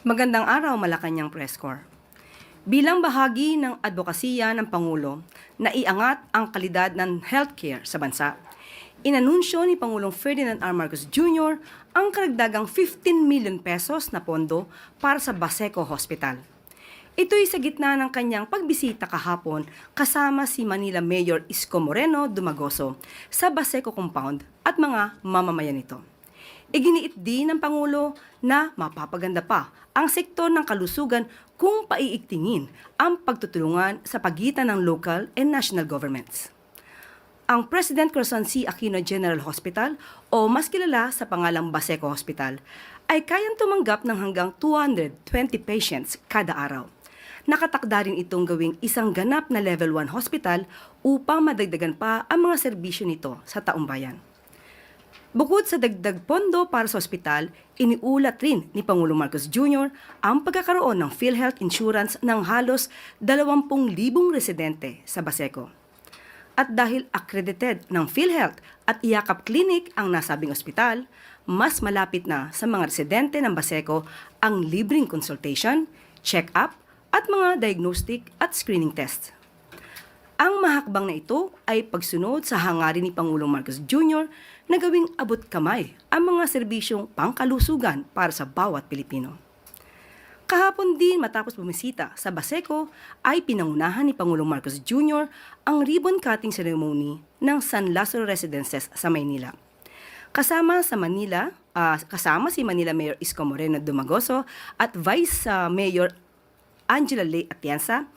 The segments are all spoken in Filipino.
Magandang araw, Malacanang Press Corps. Bilang bahagi ng advokasya ng Pangulo na iangat ang kalidad ng healthcare sa bansa, inanunsyo ni Pangulong Ferdinand R. Marcos Jr. ang karagdagang 15 million pesos na pondo para sa Baseco Hospital. Ito'y sa gitna ng kanyang pagbisita kahapon kasama si Manila Mayor Isko Moreno Dumagoso sa Baseco Compound at mga mamamayan nito. Iginiit din ng Pangulo na mapapaganda pa ang sektor ng kalusugan kung paiigtingin ang pagtutulungan sa pagitan ng local and national governments. Ang President Corazon C. Aquino General Hospital o mas kilala sa pangalang Baseco Hospital ay kayang tumanggap ng hanggang 220 patients kada araw. Nakatakda rin itong gawing isang ganap na level 1 hospital upang madagdagan pa ang mga serbisyo nito sa taong bayan. Bukod sa dagdag pondo para sa ospital, iniulat rin ni Pangulong Marcos Jr. ang pagkakaroon ng PhilHealth insurance ng halos 20,000 residente sa Baseco. At dahil accredited ng PhilHealth at Iyakap Clinic ang nasabing ospital, mas malapit na sa mga residente ng Baseco ang libreng consultation, check-up at mga diagnostic at screening tests. Ang mahakbang na ito ay pagsunod sa hangarin ni Pangulong Marcos Jr. na gawing abot kamay ang mga serbisyong pangkalusugan para sa bawat Pilipino. Kahapon din matapos bumisita sa Baseco ay pinangunahan ni Pangulong Marcos Jr. ang ribbon cutting ceremony ng San Lazaro Residences sa Maynila. Kasama si Manila Mayor Isko Moreno Dumagoso at Vice Mayor Angela Ley Atienza.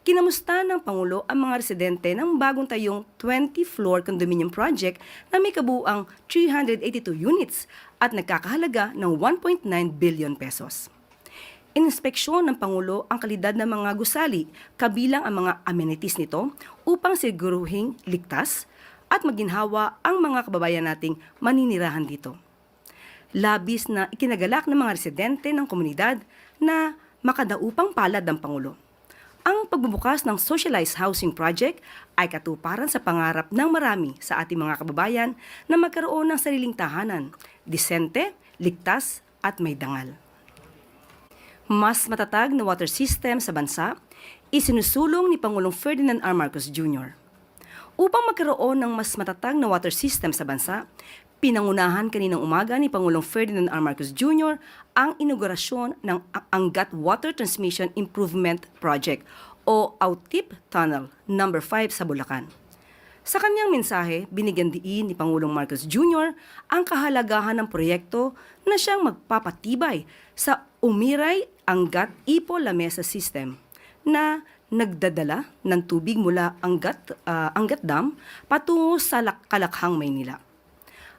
Kinamusta ng Pangulo ang mga residente ng bagong tayong 20-floor condominium project na may kabuuang 382 units at nagkakahalaga ng 1.9 billion pesos. Inspeksyon ng Pangulo ang kalidad ng mga gusali kabilang ang mga amenities nito upang siguruhing ligtas at maginhawa ang mga kababayan nating maninirahan dito. Labis na ikinagalak ng mga residente ng komunidad na makadaupang palad ng Pangulo. Ang pagbubukas ng socialized housing project ay katuparan sa pangarap ng marami sa ating mga kababayan na magkaroon ng sariling tahanan, disente, ligtas at may dangal. Mas matatag na water system sa bansa, isinusulong ni Pangulong Ferdinand R. Marcos Jr. Upang magkaroon ng mas matatag na water system sa bansa, pinangunahan kaninang umaga ni Pangulong Ferdinand R. Marcos Jr. ang inaugurasyon ng Angat Water Transmission Improvement Project o AUTIP Tunnel No. 5 sa Bulacan. Sa kanyang mensahe, binigyan diin ni Pangulong Marcos Jr. ang kahalagahan ng proyekto na siyang magpapatibay sa Umiray Angat Ipo Lamesa System na nagdadala ng tubig mula Angat Dam patungo sa Kalakhang, Maynila.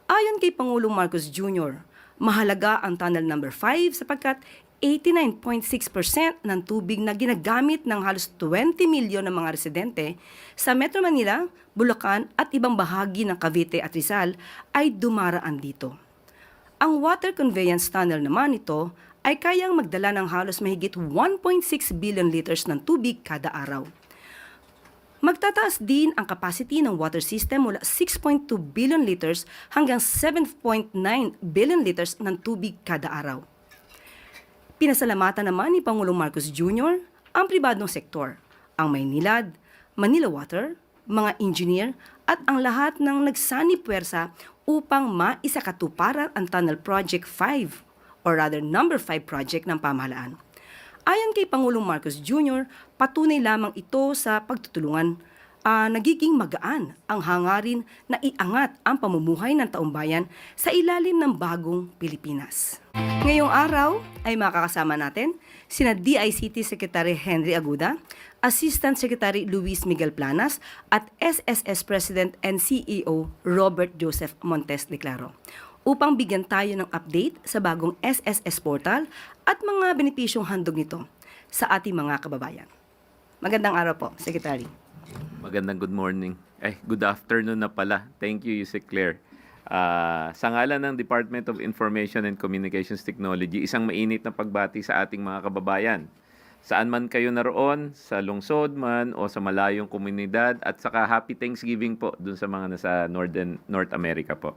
Ayon kay Pangulong Marcos Jr., mahalaga ang Tunnel No. 5 sapagkat 89.6% ng tubig na ginagamit ng halos 20 milyon ng mga residente sa Metro Manila, Bulacan at ibang bahagi ng Cavite at Rizal ay dumaraan dito. Ang water conveyance tunnel naman ito ay kayang magdala ng halos mahigit 1.6 billion liters ng tubig kada araw. Magtataas din ang capacity ng water system mula 6.2 billion liters hanggang 7.9 billion liters ng tubig kada araw. Pinasalamatan naman ni Pangulong Marcos Jr. ang pribadong sektor, ang Maynilad, Manila Water, mga engineer at ang lahat ng nagsani-puwersa upang maisakatuparan ang Tunnel Project 5 or rather No. 5 project ng pamahalaan. Ayon kay Pangulong Marcos Jr., patunay lamang ito sa pagtutulungan. Nagiging magaan ang hangarin na iangat ang pamumuhay ng taumbayan sa ilalim ng bagong Pilipinas. Ngayong araw ay makakasama natin sina DICT Secretary Henry Aguda, Assistant Secretary Luis Miguel Planas at SSS President and CEO Robert Joseph Montes de Claro upang bigyan tayo ng update sa bagong SSS portal at mga benepisyong handog nito sa ating mga kababayan. Magandang araw po, Secretary. Magandang good morning. Good afternoon na pala. Thank you, Yusek Claire. Sa ngalan ng Department of Information and Communications Technology, isang mainit na pagbati sa ating mga kababayan. Saan man kayo naroon, sa lungsod man o sa malayong komunidad, at saka Happy Thanksgiving po dun sa mga nasa North America po.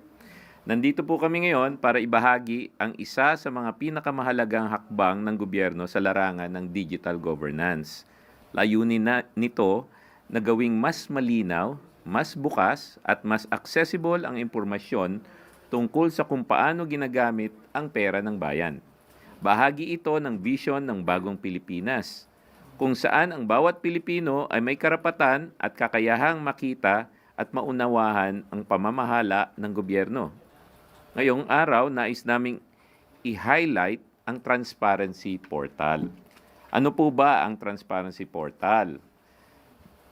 Nandito po kami ngayon para ibahagi ang isa sa mga pinakamahalagang hakbang ng gobyerno sa larangan ng digital governance. Layunin nito na gawing mas malinaw, mas bukas at mas accessible ang impormasyon tungkol sa kung paano ginagamit ang pera ng bayan. Bahagi ito ng vision ng Bagong Pilipinas, kung saan ang bawat Pilipino ay may karapatan at kakayahang makita at maunawahan ang pamamahala ng gobyerno. Ngayong araw, nais naming i-highlight ang Transparency Portal. Ano po ba ang Transparency Portal?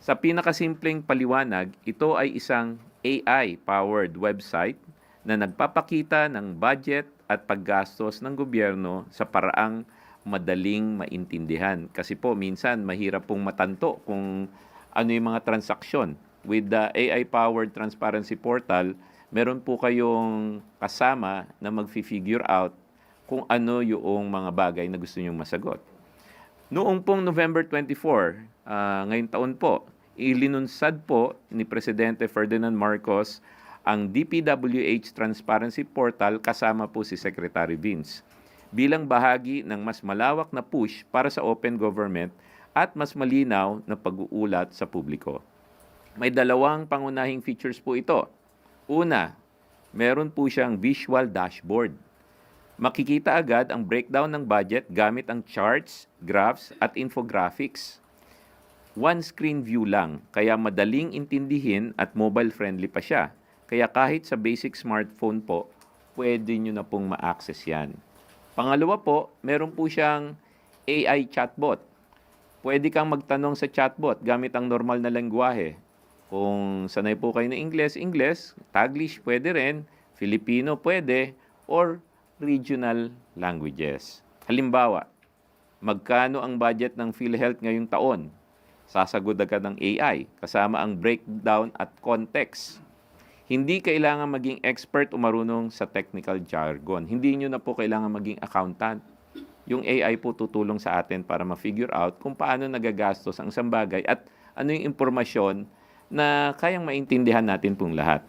Sa pinakasimpleng paliwanag, ito ay isang AI-powered website na nagpapakita ng budget at paggastos ng gobyerno sa paraang madaling maintindihan. Kasi po, minsan mahirap pong matanto kung ano yung mga transaksyon. With the AI-powered Transparency Portal, meron po kayong kasama na mag-figure out kung ano yung mga bagay na gusto nyong masagot. Noong pong November 24, ngayong taon po, ilinunsad po ni Presidente Ferdinand Marcos ang DPWH Transparency Portal kasama po si Secretary Vince bilang bahagi ng mas malawak na push para sa open government at mas malinaw na pag-uulat sa publiko. May dalawang pangunahing features po ito. Una, meron po siyang visual dashboard. Makikita agad ang breakdown ng budget gamit ang charts, graphs, at infographics. One screen view lang, kaya madaling intindihin at mobile-friendly pa siya. Kaya kahit sa basic smartphone po, pwede nyo na pong ma-access yan. Pangalawa po, meron po siyang AI chatbot. Pwede kang magtanong sa chatbot gamit ang normal na lengguwahe. Kung sanay po kayo ng English, Taglish pwede rin, Filipino pwede, or regional languages. Halimbawa, magkano ang budget ng PhilHealth ngayong taon? Sasagot agad ng AI, kasama ang breakdown at context. Hindi kailangan maging expert o marunong sa technical jargon. Hindi nyo na po kailangan maging accountant. Yung AI po tutulong sa atin para ma-figure out kung paano nagagastos ang isang bagay at ano yung impormasyon na kayang maintindihan natin pong lahat.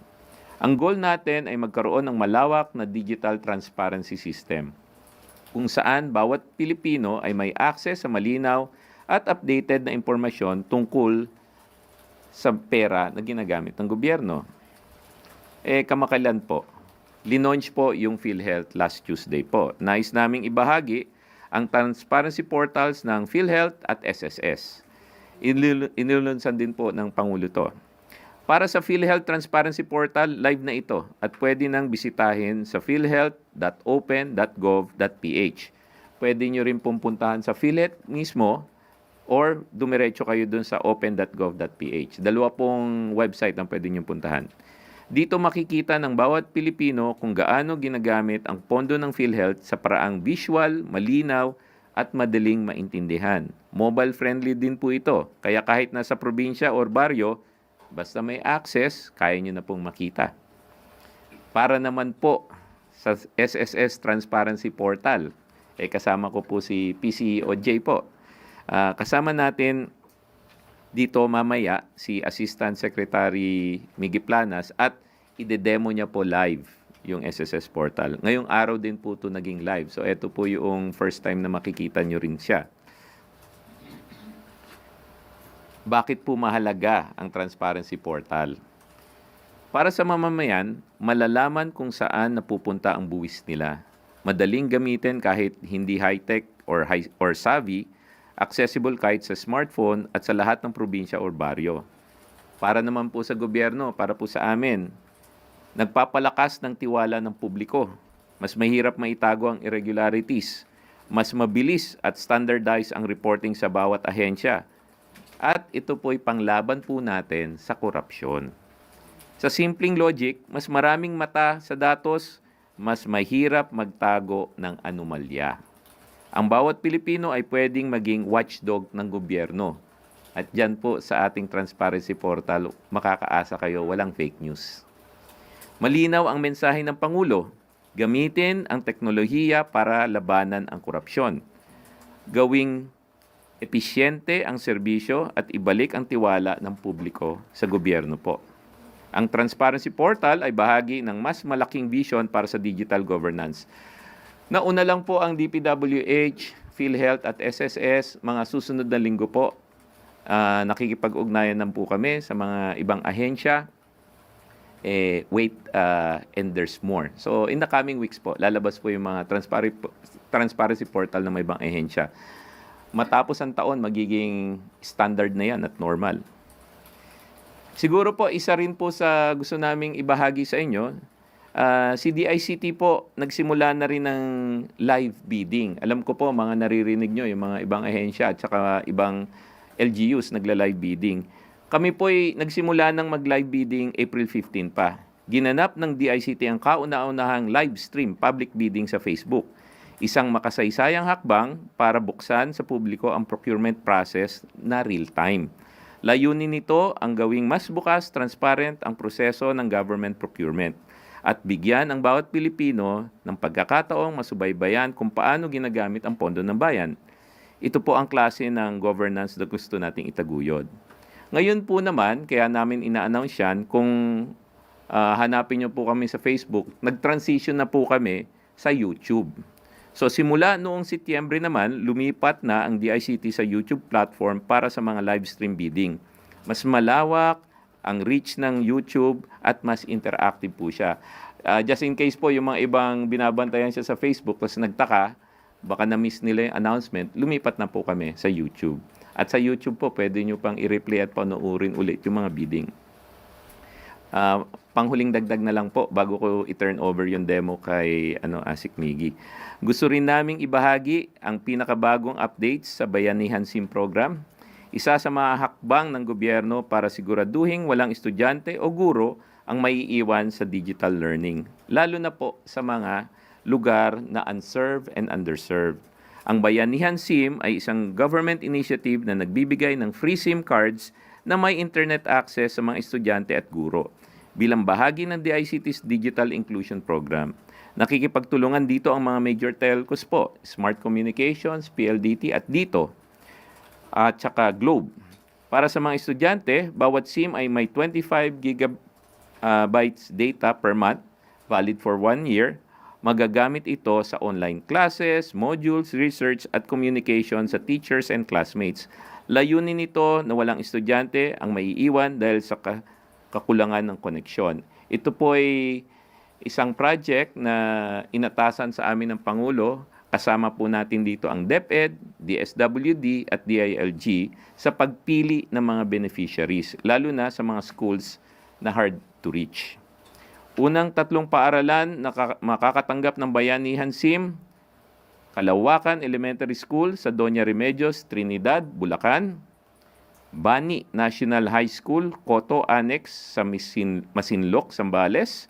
Ang goal natin ay magkaroon ng malawak na digital transparency system kung saan bawat Pilipino ay may access sa malinaw at updated na impormasyon tungkol sa pera na ginagamit ng gobyerno. Kamakailan po, linaunch po yung PhilHealth last Tuesday po. Nais naming ibahagi ang transparency portals ng PhilHealth at SSS. Inilunsan din po ng Pangulo to. Para sa PhilHealth Transparency Portal, live na ito at pwede nang bisitahin sa philhealth.open.gov.ph. Pwede nyo rin pumuntahan sa PhilHealth mismo or dumiretso kayo dun sa open.gov.ph. Dalawa pong website ang pwede nyo puntahan. Dito makikita ng bawat Pilipino kung gaano ginagamit ang pondo ng PhilHealth sa paraang visual, malinaw, at madaling maintindihan. Mobile-friendly din po ito, kaya kahit nasa probinsya or baryo, basta may access, kaya nyo na pong makita. Para naman po sa SSS Transparency Portal, kasama ko po si PCOJ po. Kasama natin dito mamaya si Assistant Secretary Miggy Planas at ide-demo niya po live yung SSS portal. Ngayong araw din po ito naging live. So ito po yung first time na makikita nyo rin siya. Bakit po mahalaga ang transparency portal? Para sa mamamayan, malalaman kung saan napupunta ang buwis nila. Madaling gamitin kahit hindi high-tech or savvy, accessible kahit sa smartphone at sa lahat ng probinsya or baryo. Para naman po sa gobyerno, para po sa amin, nagpapalakas ng tiwala ng publiko. Mas mahirap maitago ang irregularities. Mas mabilis at standardized ang reporting sa bawat ahensya. At ito po'y panglaban po natin sa korupsyon. Sa simpleng logic, mas maraming mata sa datos, mas mahirap magtago ng anomalya. Ang bawat Pilipino ay pwedeng maging watchdog ng gobyerno. At dyan po sa ating transparency portal, makakaasa kayo, walang fake news. Malinaw ang mensahe ng Pangulo, gamitin ang teknolohiya para labanan ang korupsyon. Gawing episyente ang serbisyo at ibalik ang tiwala ng publiko sa gobyerno po. Ang Transparency Portal ay bahagi ng mas malaking vision para sa digital governance. Nauna lang po ang DPWH, PhilHealth at SSS. Mga susunod na linggo po, nakikipag-ugnayan na po kami sa mga ibang ahensya. Wait, and there's more. So in the coming weeks po, lalabas po yung mga transparency portal ng may ibang ahensya. Matapos ang taon, magiging standard na yan at normal. Siguro po, isa rin po sa gusto naming ibahagi sa inyo, si DICT po, nagsimula na rin ng live bidding. Alam ko po, mga naririnig nyo, yung mga ibang ahensya at saka ibang LGUs nagla-live bidding. Kami po ay nagsimula ng mag-live bidding April 15 pa. Ginanap ng DICT ang kauna-unahang live stream public bidding sa Facebook. Isang makasaysayang hakbang para buksan sa publiko ang procurement process na real-time. Layunin nito ang gawing mas bukas, transparent ang proseso ng government procurement at bigyan ang bawat Pilipino ng pagkakataong masubaybayan kung paano ginagamit ang pondo ng bayan. Ito po ang klase ng governance na gusto nating itaguyod. Ngayon po naman, kaya namin ina-announce yan, kung hanapin nyo po kami sa Facebook, nag-transition na po kami sa YouTube. So simula noong Setyembre naman, lumipat na ang DICT sa YouTube platform para sa mga live stream bidding. Mas malawak ang reach ng YouTube at mas interactive po siya. Just in case po, yung mga ibang binabantayan siya sa Facebook, tapos nagtaka, baka na-miss nila yung announcement, lumipat na po kami sa YouTube. At sa YouTube po, pwede nyo pang i-replay at panoorin ulit yung mga bidding. Panghuling dagdag na lang po bago ko i-turn over yung demo kay Asik Miggy. Gusto rin naming ibahagi ang pinakabagong updates sa Bayanihan SIM program. Isa sa mga hakbang ng gobyerno para siguraduhin walang estudyante o guro ang maiiwan sa digital learning, lalo na po sa mga lugar na unserved and underserved. Ang Bayanihan SIM ay isang government initiative na nagbibigay ng free SIM cards na may internet access sa mga estudyante at guro bilang bahagi ng DICT's Digital Inclusion Program. Nakikipagtulungan dito ang mga major telcos po, Smart Communications, PLDT at DITO at saka Globe. Para sa mga estudyante, bawat SIM ay may 25 gigabytes data per month, valid for 1 year. Magagamit ito sa online classes, modules, research at communication sa teachers and classmates. Layunin nito na walang estudyante ang maiiwan dahil sa kakulangan ng koneksyon. Ito po ay isang project na inatasan sa amin ng Pangulo. Kasama po natin dito ang DepEd, DSWD at DILG sa pagpili ng mga beneficiaries, lalo na sa mga schools na hard to reach. Unang 3 paaralan na makakatanggap ng Bayanihan SIM, Kalawakan Elementary School sa Doña Remedios, Trinidad, Bulacan, Bani National High School, Coto Annex sa Masinloc, Zambales,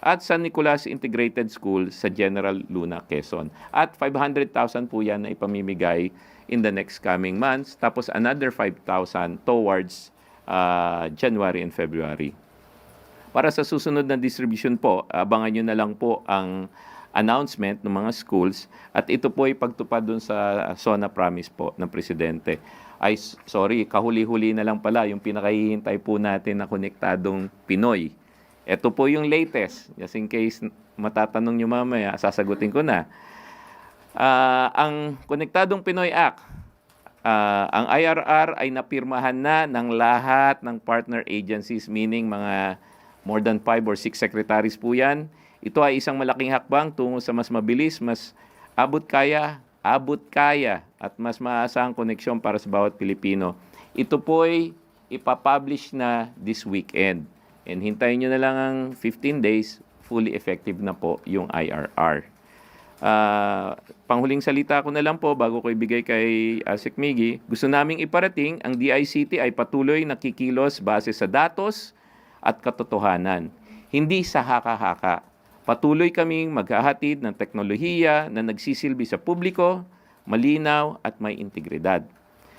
at San Nicolas Integrated School sa General Luna, Quezon. At 500,000 po yan na ipamimigay in the next coming months, tapos another 5,000 towards January and February. Para sa susunod na distribution po, abangan nyo na lang po ang announcement ng mga schools at ito po ay pagtupad dun sa SONA promise po ng Presidente. Ay, sorry, kahuli-huli na lang pala yung pinakahihintay po natin na konektadong Pinoy. Ito po yung latest. Just in case matatanong nyo mamaya, sasagutin ko na. Ang Konektadong Pinoy Act, ang IRR ay napirmahan na ng lahat ng partner agencies, meaning mga more than 5 or 6 secretaries po yan. Ito ay isang malaking hakbang tungo sa mas mabilis, mas abot kaya at mas maasahang koneksyon para sa bawat Pilipino. Ito po ay ipapublish na this weekend. And hintayin nyo na lang ang 15 days, fully effective na po yung IRR. Panghuling salita ko na lang po bago ko ibigay kay Asik Miggy. Gusto naming iparating, ang DICT ay patuloy nakikilos base sa datos at katotohanan. Hindi sa haka-haka. Patuloy kaming maghahatid ng teknolohiya na nagsisilbi sa publiko, malinaw at may integridad.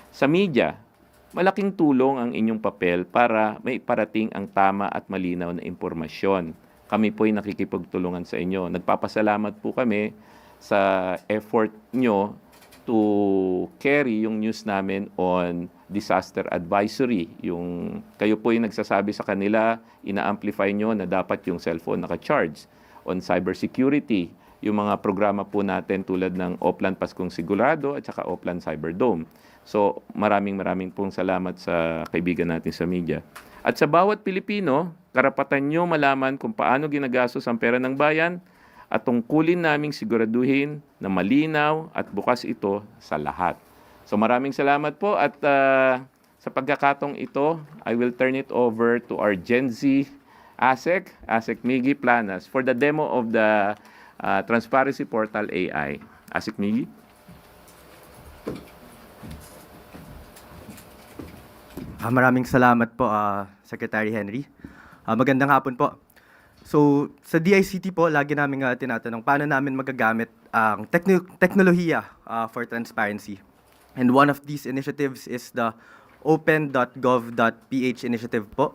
Sa media, malaking tulong ang inyong papel para may parating ang tama at malinaw na impormasyon. Kami po ay nakikipagtulungan sa inyo. Nagpapasalamat po kami sa effort nyo to carry yung news namin on disaster advisory. Yung kayo po yung nagsasabi sa kanila, ina-amplify nyo na dapat yung cellphone naka-charge. On cybersecurity, yung mga programa po natin tulad ng Oplan Paskong Sigurado at saka Oplan Cyberdome. So maraming pong salamat sa kaibigan natin sa media. At sa bawat Pilipino, karapatan nyo malaman kung paano ginagastos ang pera ng bayan at tungkulin naming siguraduhin na malinaw at bukas ito sa lahat. So maraming salamat po at sa pagkakatong ito, I will turn it over to our Gen Z ASEC Miggy Planas for the demo of the Transparency Portal AI. ASEC Miggy? Maraming salamat po, Secretary Henry. Magandang hapon po. So, sa DICT po, lagi namin tinatanong paano namin magagamit ang teknolohiya for transparency. And one of these initiatives is the open.gov.ph initiative po.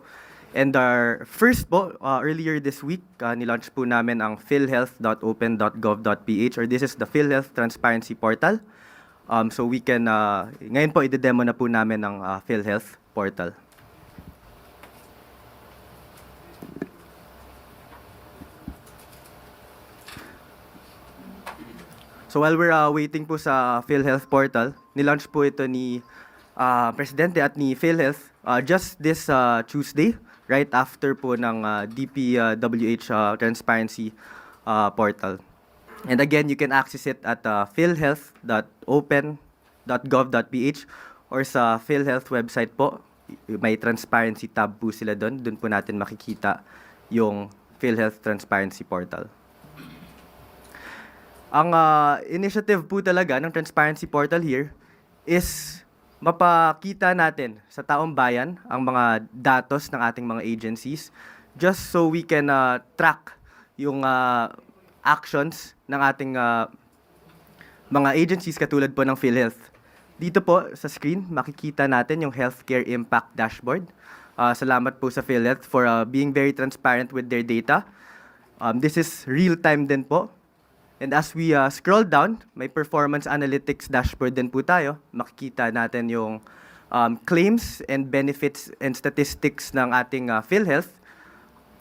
And our first po, earlier this week, nilaunch po namin ang philhealth.open.gov.ph, or this is the PhilHealth Transparency Portal. So we can, ngayon po, ide-demo na po namin ang PhilHealth portal. So while we're waiting po sa PhilHealth portal, nilaunch po ito ni Presidente at ni PhilHealth just this Tuesday, right after po ng DPWH Transparency portal. And again, you can access it at philhealth.open.gov.ph or sa PhilHealth website po. May transparency tab po sila doon. Doon po natin makikita yung PhilHealth Transparency Portal. Ang initiative po talaga ng Transparency Portal here is mapakita natin sa taong bayan ang mga datos ng ating mga agencies just so we can track yung actions ng ating mga agencies katulad po ng PhilHealth. Dito po sa screen, makikita natin yung Healthcare Impact Dashboard. Salamat po sa PhilHealth for being very transparent with their data. This is real-time din po. And as we scroll down, may performance analytics dashboard din po tayo. Makikita natin yung claims and benefits and statistics ng ating PhilHealth.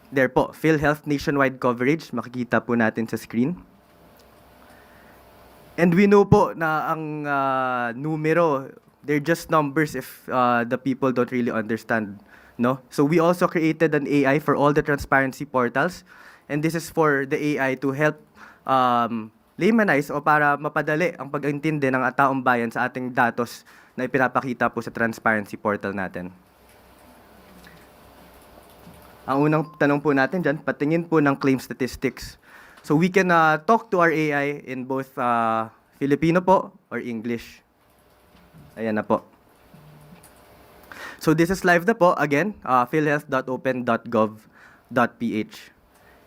There po, PhilHealth nationwide coverage. Makikita po natin sa screen. And we know po na ang numero, they're just numbers if the people don't really understand. No? So we also created an AI for all the transparency portals. And this is for the AI to help laymanize o para mapadali ang pag-intindi ng taong bayan sa ating datos na ipinapakita po sa transparency portal natin. Ang unang tanong po natin dyan, patingin po ng claim statistics. So we can talk to our AI in both Filipino po or English. Ayan na po. So this is live na po, again, philhealth.open.gov.ph.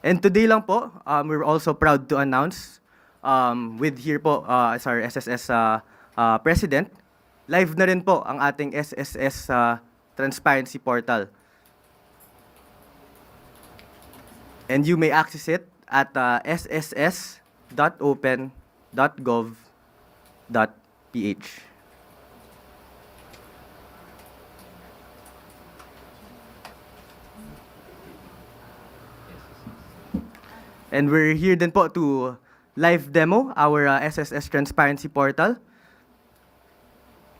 And today lang po, we're also proud to announce with here po as our SSS President, live na rin po ang ating SSS Transparency Portal. And you may access it at sss.open.gov.ph. And we're here din po to live demo our SSS Transparency Portal.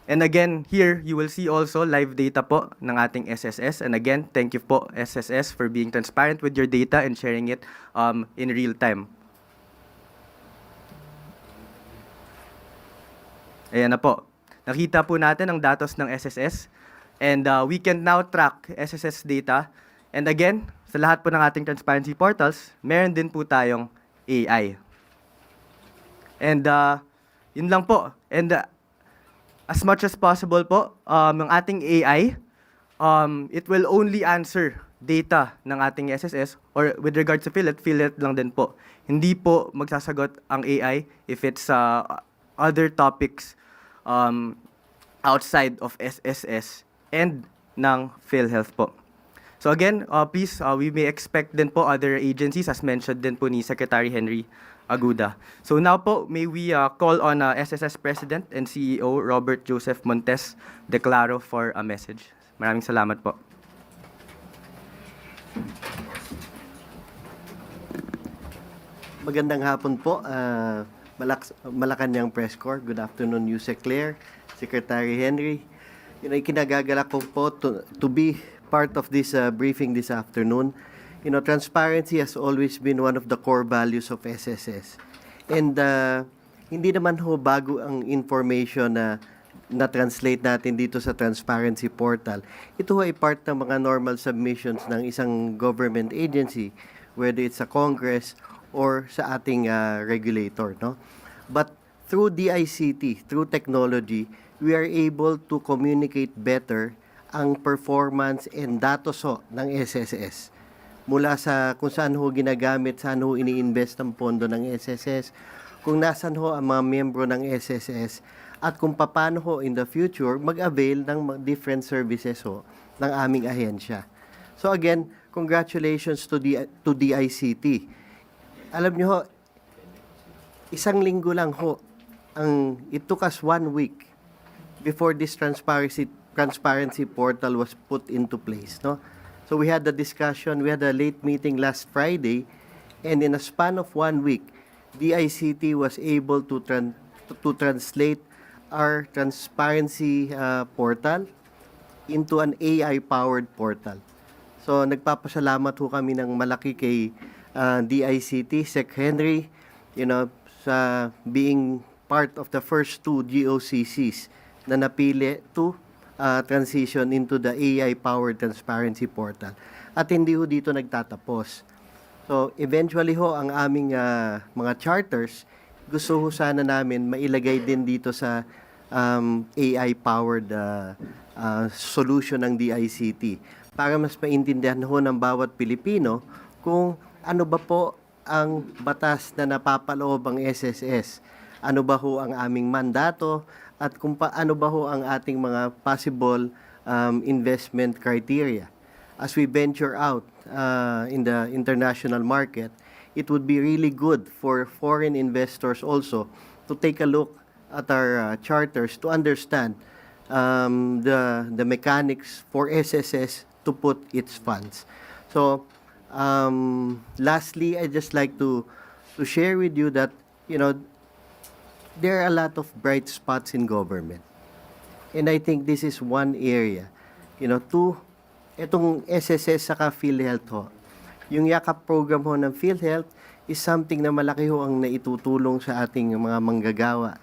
And again, here you will see also live data po ng ating SSS. And again, thank you po SSS for being transparent with your data and sharing it in real time. Ayan na po. Nakita po natin ang datos ng SSS. And we can now track SSS data. And again, sa lahat po ng ating transparency portals, meron din po tayong AI. And yun lang po. And as much as possible po, ng ating AI, it will only answer data ng ating SSS or with regards to PhilHealth lang din po. Hindi po magsasagot ang AI if it's other topics outside of SSS and ng PhilHealth po. So again, please, we may expect din po other agencies, as mentioned din po ni Secretary Henry, Aguda. So now po, may we call on SSS President and CEO Robert Joseph Montes Declaro for a message. Maraming salamat po. Magandang hapon po, Malacanang Press Corps. Good afternoon, Yusek Claire, Secretary Henry. Ikinagagalak ko po to be part of this briefing this afternoon. Transparency has always been one of the core values of SSS. And hindi naman ho bago ang information na na-translate natin dito sa Transparency Portal. Ito ay part ng mga normal submissions ng isang government agency, whether it's sa Congress or sa ating regulator, no? But through DICT, through technology, we are able to communicate better ang performance and datos ho ng SSS. Mula sa kung saan ho ginagamit, saan ho ini-invest ang pondo ng SSS, kung nasan ho ang mga miyembro ng SSS, at kung paano ho in the future mag-avail ng different services ho ng aming ahensya. So again, congratulations to DICT. Alam nyo ho, isang linggo lang ho, it took us 1 week before this transparency portal was put into place, no? So we had the discussion, we had a late meeting last Friday, and in a span of 1 week, DICT was able to translate our transparency portal into an AI-powered portal. So nagpapasalamat ho kami ng malaki kay DICT, Sec Henry, sa being part of the first 2 GOCCs na napili to transition into the AI-powered transparency portal. At hindi ho dito nagtatapos. So, eventually ho, ang aming mga charters, gusto ho sana namin mailagay din dito sa AI-powered solution ng DICT para mas maintindihan ho ng bawat Pilipino kung ano ba po ang batas na napapaloob ang SSS, ano ba ho ang aming mandato, at kung ano ba ho ang ating mga possible investment criteria. As we venture out in the international market, it would be really good for foreign investors also to take a look at our charters to understand the mechanics for SSS to put its funds. So, lastly, I'd just like to share with you that, there are a lot of bright spots in government. And I think this is one area, itong SSS saka PhilHealth ho. Yung yakap program ho ng PhilHealth is something na malaki ho ang naitutulong sa ating mga manggagawa.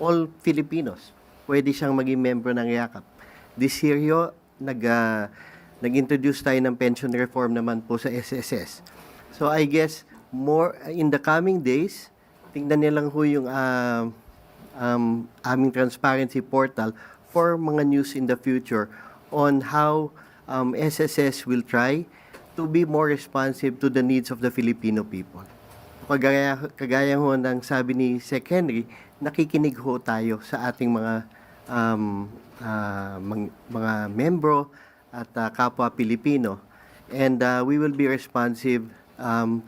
All Filipinos, pwede siyang maging member ng yakap. This year ho, nag-introduce tayo ng pension reform naman po sa SSS. So I guess more in the coming days, tingnan nilang ho yung aming transparency portal for mga news in the future on how SSS will try to be more responsive to the needs of the Filipino people. Kagaya ho ng sabi ni Sec Henry, nakikinig ho tayo sa ating mga membro at kapwa Pilipino, and we will be responsive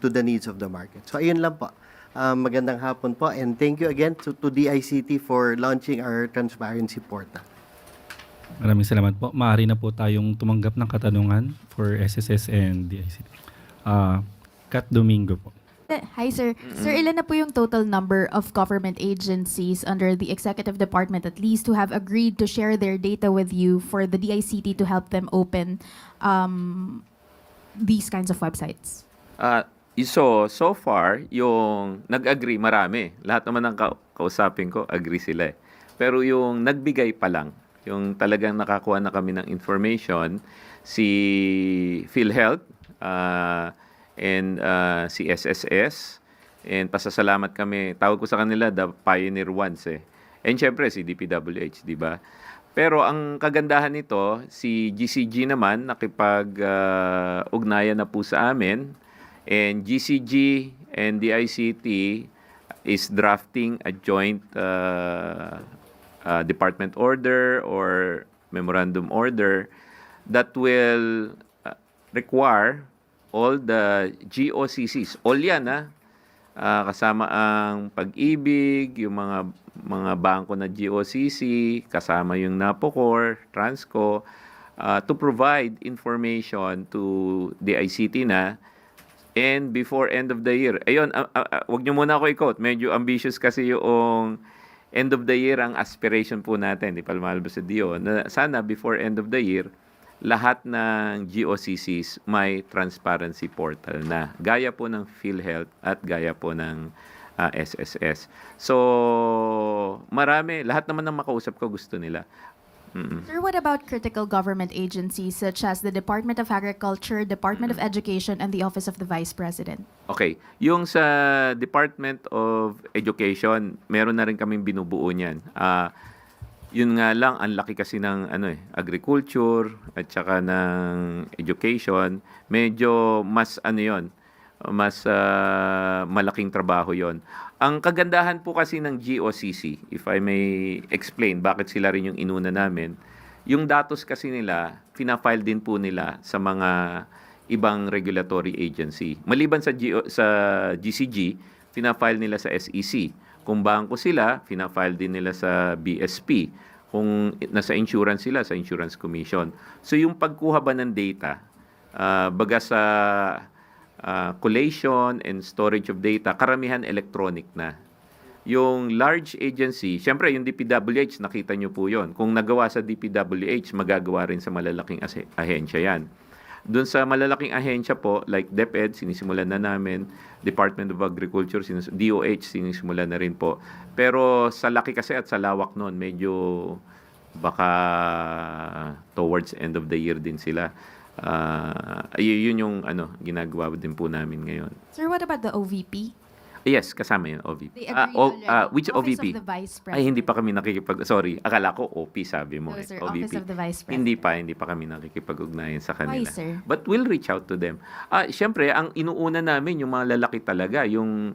to the needs of the market. So ayun lang po. Magandang hapon po, and thank you again to DICT for launching our transparency portal. Maraming salamat po. Maaari na po tayong tumanggap ng katanungan for SSS and DICT. Kat Domingo po. Hi, sir. Sir, ilan na po yung total number of government agencies under the executive department at least who have agreed to share their data with you for the DICT to help them open these kinds of websites? So far, yung nag-agree marami. Lahat naman ng kausapin ko, agree sila eh. Pero yung nagbigay pa lang, yung talagang nakakuha na kami ng information, si PhilHealth and si SSS, and pasasalamat kami, tawag ko sa kanila the pioneer ones eh. And syempre si DPWH, di ba? Pero ang kagandahan nito, si GCG naman nakipag-ugnayan na po sa amin, and GCG and DICT is drafting a joint department order or memorandum order that will require all the GOCCs, all yan kasama ang Pag-ibig, yung mga bangko na GOCC, kasama yung NAPOCOR, Transco, to provide information to the ICT na and before end of the year. Ayun, wag niyo muna ako i-quote. Medyo ambitious kasi yung end of the year ang aspiration po natin, di pa lumalabas sa DO, na sana before end of the year, lahat ng GOCCs may transparency portal na. Gaya po ng PhilHealth at gaya po ng SSS. So, marami. Lahat naman ng makausap ko gusto nila. Sir, what about critical government agencies such as the Department of Agriculture, Department of Education, and the Office of the Vice President? Okay. Yung sa Department of Education, meron na rin kaming binubuo niyan. Yun nga lang, ang laki kasi ng agriculture at saka ng education. Medyo mas mas malaking trabaho yon. Ang kagandahan po kasi ng GOCC, if I may explain bakit sila rin yung inuna namin, yung datos kasi nila, fina-file din po nila sa mga ibang regulatory agency. Maliban sa GCG, fina-file nila sa SEC. Kung bangko sila, fina-file din nila sa BSP. Kung nasa insurance sila, sa Insurance Commission. So yung pagkuha ba ng data, baga sa collation and storage of data, karamihan electronic na. Yung large agency, syempre yung DPWH, nakita nyo po yon. Kung nagawa sa DPWH, magagawa rin sa malalaking ahensya yan. Doon sa malalaking ahensya po, like DepEd, sinisimulan na namin, Department of Agriculture, DOH, sinisimulan na rin po. Pero sa laki kasi at sa lawak noon, medyo baka towards end of the year din sila. Yun yung ginagawa din po namin ngayon. Sir, what about the OVP? Yes, kasama yun, OVP. They agreed already. Which Office OVP? of the Vice President. Ay, hindi pa kami sorry, akala ko OP sabi mo. No, sir, OVP. Office of the Vice President. Hindi pa kami nakikipag-ugnayan sa kanila. Why, sir? But we'll reach out to them. Siyempre, ang inuuna namin, yung mga lalaki talaga, yung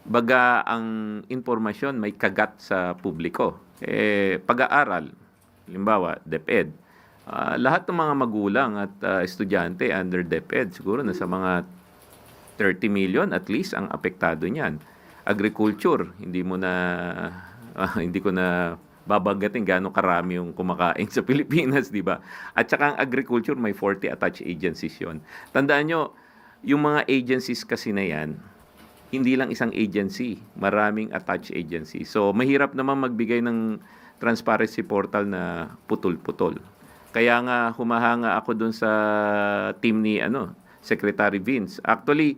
baga ang informasyon may kagat sa publiko. Pag-aaral, halimbawa, DepEd. Lahat ng mga magulang at estudyante under DepEd, siguro nasa mga 30 million at least ang apektado niyan. Agriculture, hindi ko na babanggatin gaano karami yung kumakain sa Pilipinas, di ba? At saka ang agriculture, may 40 attached agencies yon. Tandaan nyo, yung mga agencies kasi na yan, hindi lang isang agency, maraming attached agency. So, mahirap naman magbigay ng transparency portal na putol-putol. Kaya nga humahanga ako dun sa team ni Secretary Vince. Actually,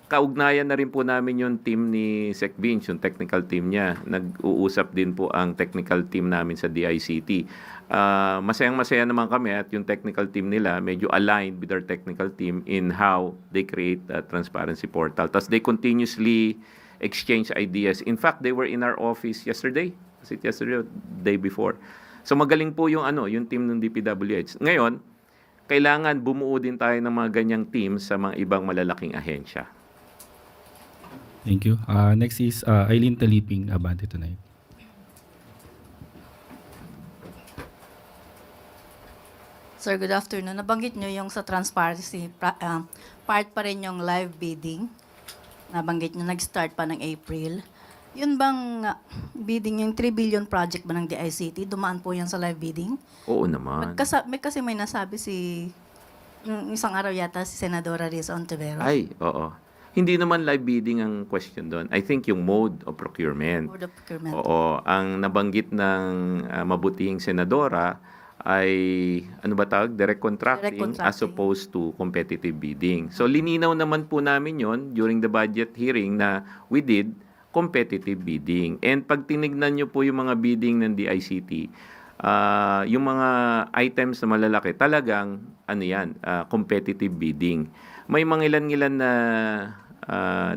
kaugnayan na rin po namin yung team ni Sec Vince, yung technical team niya. Nag-uusap din po ang technical team namin sa DICT. Masayang-masaya naman kami at yung technical team nila medyo aligned with our technical team in how they create a transparency portal. Tapos they continuously exchange ideas. In fact, they were in our office yesterday. Was it yesterday or day before? So magaling po yung team ng DPWH. Ngayon, kailangan bumuo din tayo ng mga ganyang team sa mga ibang malalaking ahensya. Thank you. Next is Eileen Taliping, Abante Tonight. Sir, good afternoon. Nabanggit nyo yung sa transparency, part pa rin yung live bidding. Nabanggit nyo, nag-start pa ng April. Yun bang bidding, yung 3 billion project ba ng DICT, dumaan po yan sa live bidding? Oo naman. Kasi may nasabi yung isang araw yata si Senadora Risa Ontiveros. Ay, oo. Hindi naman live bidding ang question doon. I think yung mode of procurement. Board of Procurement. Oo. Ang nabanggit ng mabutihing senadora ay, direct contracting, Direct as contracting. opposed to competitive bidding. So, lininaw naman po namin yon during the budget hearing na we did competitive bidding. And pag tinignan nyo po yung mga bidding ng DICT, yung mga items na malalaki, talagang, competitive bidding. May mga ilan-ilan na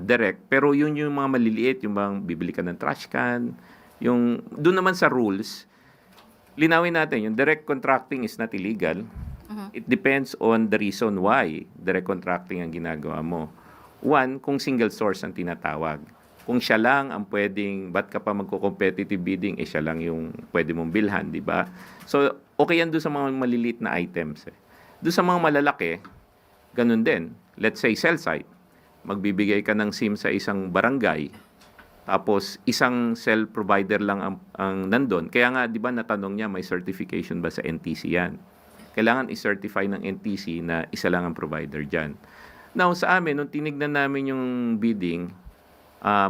direct, pero yun yung mga maliliit, yung bang bibili ka ng trash can, doon naman sa rules, linawin natin, yung direct contracting is not illegal. It depends on the reason why direct contracting ang ginagawa mo. One, kung single source ang tinatawag. Kung siya lang ang pwedeng, ba't ka pa magko-competitive bidding, siya lang yung pwede mong bilhan, di ba? So, okay yan doon sa mga maliliit na items. Doon sa mga malalaki, ganun din. Let's say, cell site. magbibigay ka ng SIM sa isang barangay, tapos isang cell provider lang ang nandun. Kaya nga, di ba natanong niya, may certification ba sa NTC yan? Kailangan i-certify ng NTC na isa lang ang provider dyan. Now, sa amin, nung tinignan namin yung bidding,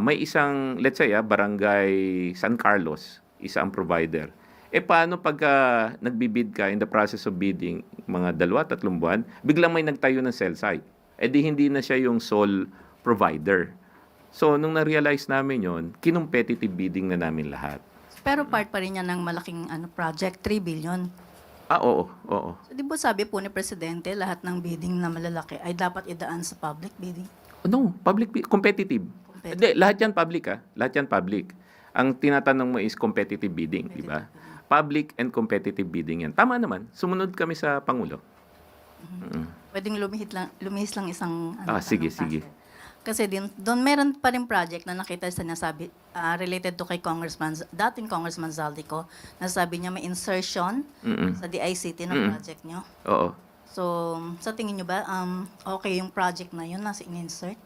may isang, let's say, barangay San Carlos, isa ang provider. Paano pagka nagbibid ka in the process of bidding, mga 2-3 buwan, biglang may nagtayo ng cell site. Di hindi na siya yung sole provider. So, nung na-realize namin yon, kinumpetitive bidding na namin lahat. Pero part pa rin yan ng malaking project, 3 billion. Oo. So, di ba sabi po ni Presidente, lahat ng bidding na malalaki ay dapat idaan sa public bidding? No, competitive. Hindi, lahat yan public Lahat yan public. Ang tinatanong mo is competitive bidding, di ba? Public and competitive bidding yan. Tama naman. Sumunod kami sa Pangulo. Pwedeng lumihis lang isang Sige. Kasi doon meron pa rin project na nakita sa nasabi related to kay dating Congressman Zaldico, na sabi niya may insertion sa DICT ng project niyo. Oo. So, sa tingin niyo ba okay yung project na yun nasa in-insert?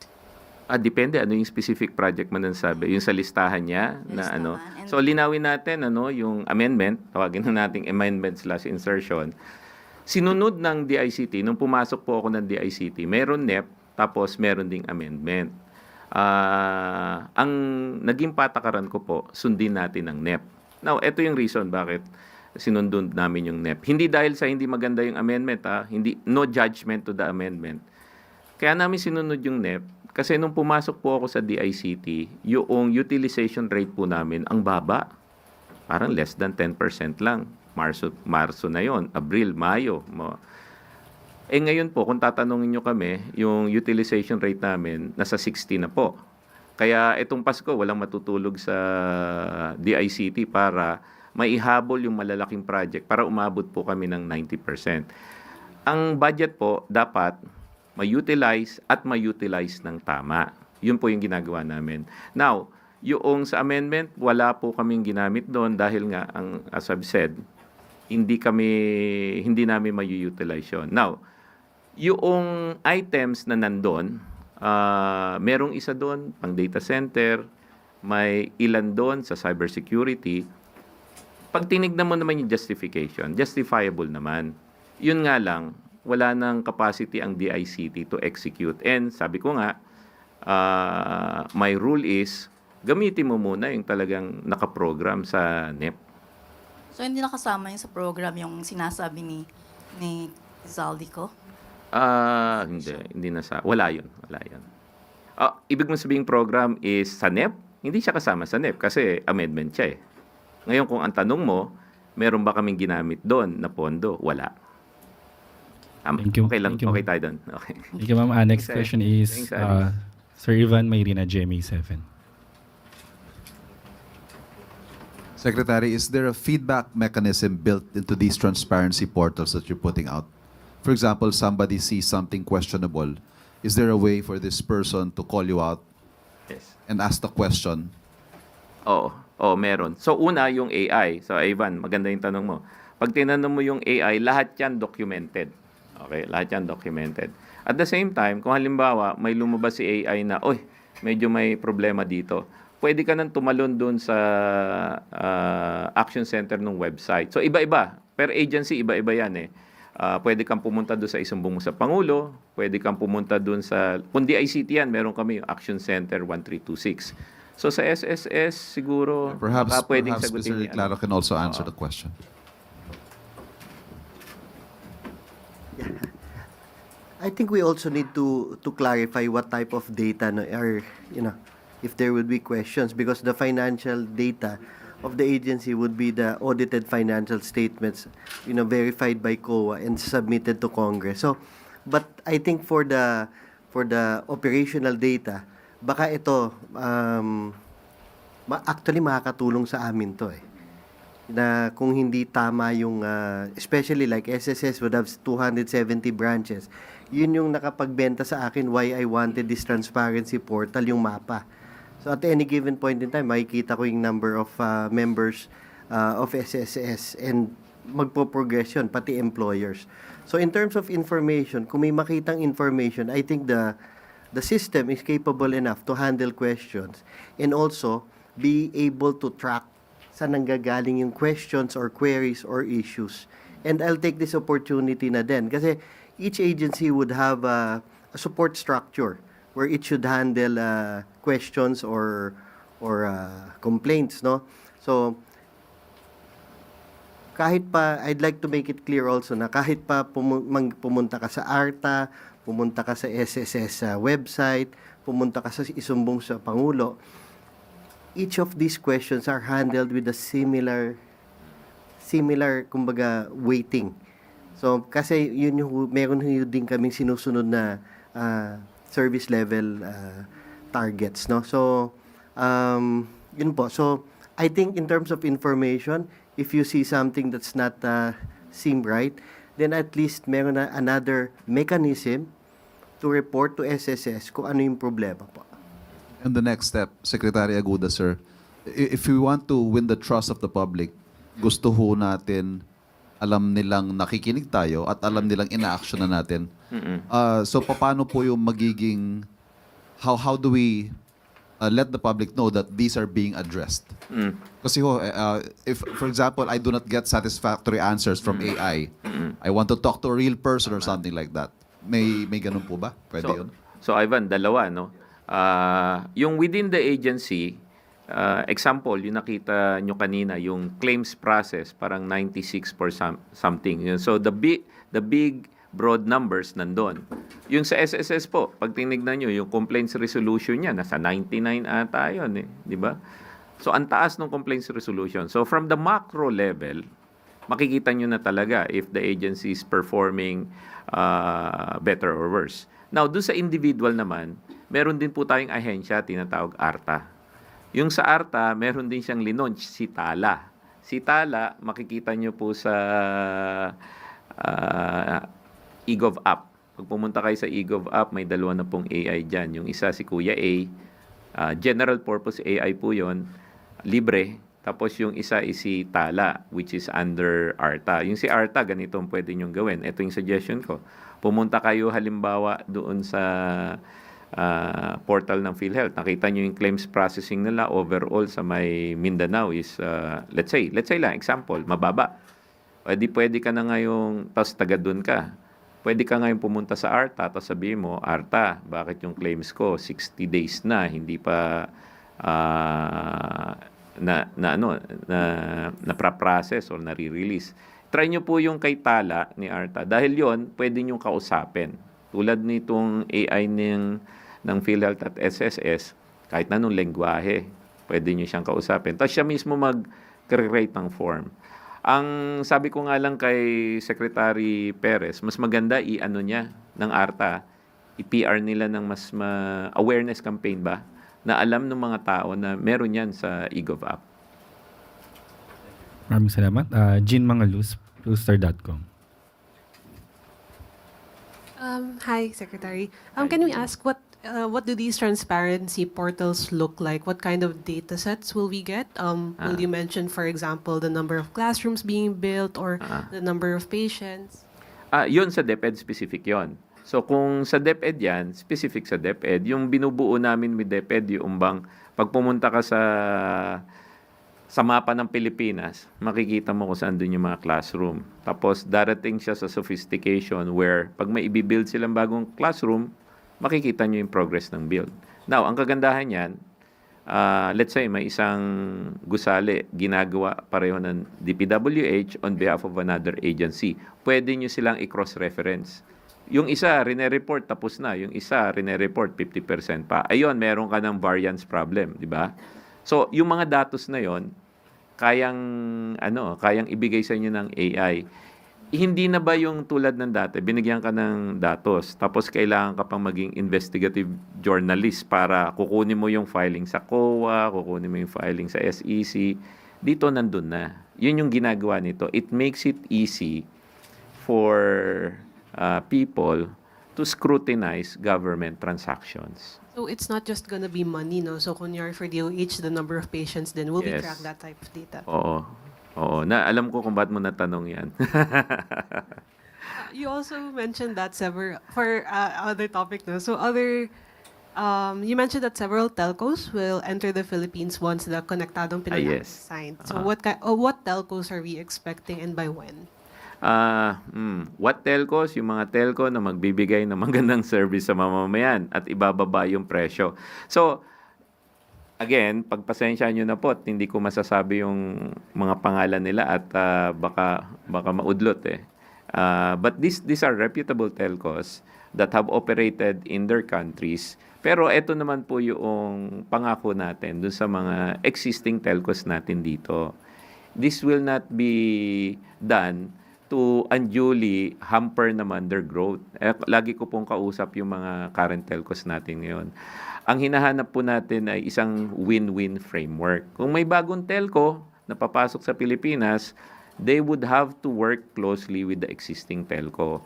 Depende ano yung specific project man ang sabi. Yung sa listahan niya na ano. Listahan. So linawin natin yung amendment, tawagin na nating amendment/insertion. Sinunod ng DICT nung pumasok po ako ng DICT, meron NEP tapos meron ding amendment. Ang naging patakaran ko po, sundin natin ang NEP. Now, ito yung reason bakit sinundon namin yung NEP. Hindi dahil sa hindi maganda yung amendment, no judgment to the amendment. Kaya namin sinunod yung NEP kasi nung pumasok po ako sa DICT, yung utilization rate po namin ang baba. Parang less than 10% lang. Marso na yon, Abril, Mayo. Ngayon po, kung tatanungin nyo kami, yung utilization rate namin, nasa 60 na po. Kaya itong Pasko, walang matutulog sa DICT para maihabol yung malalaking project para umabot po kami ng 90%. Ang budget po, dapat ma-utilize at ma-utilize ng tama. Yun po yung ginagawa namin. Now, yung sa amendment, wala po kaming ginamit doon dahil nga, as I've said, hindi namin ma-utilize yun. Now, yung items na nandun, merong isa doon pang data center, may ilan doon sa cybersecurity. Pag tinignan mo naman yung justification, justifiable naman. Yun nga lang, wala nang capacity ang DICT to execute. And sabi ko nga, my rule is, gamitin mo muna yung talagang nakaprogram sa NEP. So, hindi nakasama yung sa program yung sinasabi ni Zaldico? Hindi na wala yun. Ibig mo sabihin program is sa NEP? Hindi siya kasama sa NEP kasi amendment siya eh. Ngayon kung ang tanong mo, meron ba kaming ginamit doon na pondo? Wala. Thank you. Okay lang. Thank you, Okay ma'am. tayo doon. Okay. Thank you, ma'am. Next Thanks, question Alice. is Thanks, Alice. Sir Ivan Mayrina, GMA7. Secretary, is there a feedback mechanism built into these transparency portals that you're putting out? For example, somebody sees something questionable. Is there a way for this person to call you out Yes. and ask the question? Oo, meron. So una, yung AI. So Ivan, maganda yung tanong mo. Pag tinanong mo yung AI, lahat yan documented. Okay, lahat yan documented. At the same time, kung halimbawa may lumabas si AI na, medyo may problema dito, pwede ka nang tumalon doon sa action center ng website. So iba-iba. Per agency, iba-iba yan eh. Pwede kang pumunta doon sa isumbong mo sa Pangulo, pwede kang pumunta doon sa, kung DICT yan, meron kami yung Action Center 1326. So sa SSS, siguro, Perhaps pwedeng Mr. sagutin ni Claro can also answer the question. I think we also need to clarify what type of data if there would be questions, because the financial data of the agency would be the audited financial statements, verified by COA and submitted to Congress. So, but I think for the operational data, baka ito actually makakatulong sa amin to na kung hindi tama yung especially like SSS would have 270 branches. Yun yung nakapagbenta sa akin why I wanted this transparency portal, yung mapa. So at any given point in time, makikita ko yung number of members of SSS and magpo-progression, pati employers. So in terms of information, kung may makitang information, I think the the system is capable enough to handle questions and also be able to track saan nanggagaling yung questions or queries or issues. And I'll take this opportunity na din kasi each agency would have a support structure where it should handle questions or complaints, no? So kahit pa, I'd like to make it clear also na kahit pa pumunta ka sa ARTA, pumunta ka sa SSS website, pumunta ka sa isumbong sa Pangulo, each of these questions are handled with a similar, kumbaga, weighting. So, kasi yun yung, meron yun din kaming sinusunod na service level targets, no? So, yun po. So, I think in terms of information, if you see something that's not seem right, then at least meron na another mechanism to report to SSS kung ano yung problema po. And the next step, Secretary Aguda, sir, if we want to win the trust of the public, gusto ho natin alam nilang nakikinig tayo at alam nilang ina-action na natin. So paano po yung magiging, how do we let the public know that these are being addressed? Kasi ho, if, for example, I do not get satisfactory answers from AI, I want to talk to a real person or something like that. May ganun po ba? Pwede yun? So Ivan, dalawa, no? Yung within the agency, example, yung nakita nyo kanina, yung claims process, parang 96 for something. So the big broad numbers nandun. Yung sa SSS po, pag tinignan nyo, yung complaints resolution niya, nasa 99 ata yun eh. Di ba? So ang taas ng complaints resolution. So from the macro level, makikita nyo na talaga if the agency is performing better or worse. Now, doon sa individual naman, meron din po tayong ahensya, tinatawag ARTA. Yung sa ARTA, meron din siyang linunch, si TALA. Si TALA, makikita nyo po sa eGov app. Pag pumunta kayo sa eGov app, may dalawa na pong AI dyan. Yung isa si Kuya A, general purpose AI po yon, libre. Tapos yung isa is si TALA, which is under ARTA. Yung si ARTA, ganito ang pwede nyong gawin. Ito yung suggestion ko. Pumunta kayo halimbawa doon sa portal ng PhilHealth. Nakita nyo yung claims processing nila overall sa may Mindanao is, let's say lang, example, mababa. Pwede ka na ngayong, tapos taga doon ka. Pwede ka ngayon pumunta sa ARTA, tapos sabihin mo, ARTA, bakit yung claims ko 60 days na, hindi pa na-process or nare-release. Try nyo po yung kay TALA ni ARTA. Dahil yon pwede nyo kausapin. Tulad nitong AI ng PhilHealth at SSS, kahit na nung lengguwahe, pwede nyo siyang kausapin. Tapos siya mismo mag-create ng form. Ang sabi ko nga lang kay Secretary Perez, mas maganda i-ano niya ng ARTA, i-PR nila ng mas awareness campaign ba, na alam ng mga tao na meron yan sa eGov app. Maraming salamat. Jean Mangaluz, Bluestar.com. Hi, Secretary. Can we ask what do these transparency portals look like? What kind of data sets will we get? Will you mention, for example, the number of classrooms being built or the number of patients? Yun sa DepEd specific yon. So kung sa DepEd yan, specific sa DepEd, yung binubuo namin with DepEd, yung bang pag pumunta ka sa mapa ng Pilipinas, makikita mo kung saan dun yung mga classroom. Tapos darating siya sa sophistication where pag may i-build silang bagong classroom, makikita nyo yung progress ng build. Now, ang kagandahan yan, let's say may isang gusali, ginagawa pareho ng DPWH on behalf of another agency. Pwede nyo silang i-cross-reference. Yung isa, rene-report, tapos na. Yung isa, rene-report, 50% pa. Ayun, meron ka ng variance problem, di ba? So, yung mga datos na yon kayang ibigay sa inyo ng AI. Hindi na ba yung tulad ng dati, binigyan ka ng datos, tapos kailangan ka pang maging investigative journalist para kukunin mo yung filing sa COA, kukunin mo yung filing sa SEC. Dito nandun na. Yun yung ginagawa nito. It makes it easy for people to scrutinize government transactions. So it's not just gonna be money, no? So kunyari for DOH, the number of patients, then will we Yes. track that type of data? Oo. Alam ko kung ba't mo natanong yan. You also mentioned that for other topic, no? So other You mentioned that several telcos will enter the Philippines once the Konektadong Pinoy Act yes. is signed. So Uh-huh. what telcos are we expecting and by when? What telcos? Yung mga telco na magbibigay ng magandang service sa mamamayan at ibababa yung presyo. So, again, pagpasensya nyo na po at hindi ko masasabi yung mga pangalan nila at baka maudlot eh. But these are reputable telcos that have operated in their countries. Pero ito naman po yung pangako natin dun sa mga existing telcos natin dito. This will not be done to unduly hamper naman their growth. Lagi ko pong kausap yung mga current telcos natin ngayon. Ang hinahanap po natin ay isang win-win framework. Kung may bagong telco na papasok sa Pilipinas, they would have to work closely with the existing telco.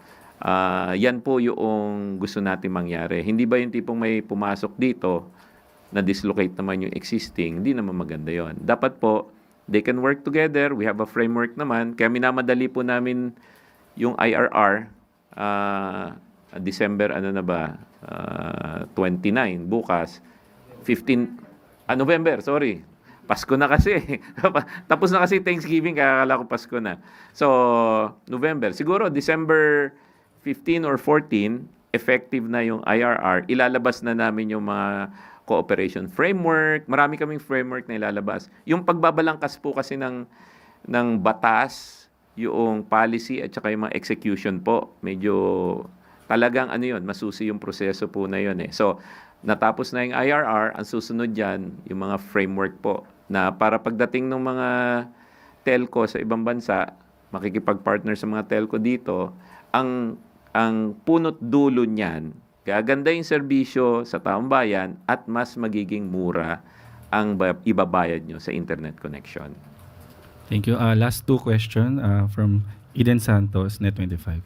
Yan po yung gusto natin mangyari. Hindi ba yung tipong may pumasok dito na dislocate naman yung existing? Hindi naman maganda yon. Dapat po, they can work together. We have a framework naman. Kaya minamadali po namin yung IRR. December, 29, bukas. 15, November, sorry. Pasko na kasi. Tapos na kasi Thanksgiving, kaya akala ko Pasko na. So, November. Siguro, December 15 or 14, effective na yung IRR. Ilalabas na namin yung mga cooperation framework. Marami kaming framework na ilalabas. Yung pagbabalangkas po kasi ng batas, yung policy at saka yung mga execution po, medyo talagang masusi yung proseso po na yun eh. So, natapos na yung IRR, ang susunod dyan, yung mga framework po, na para pagdating ng mga telco sa ibang bansa, makikipag-partner sa mga telco dito, ang punot dulo niyan, gaganda yung serbisyo sa taong bayan at mas magiging mura ang ibabayad nyo sa internet connection. Thank you. Last two question from Eden Santos, Net25.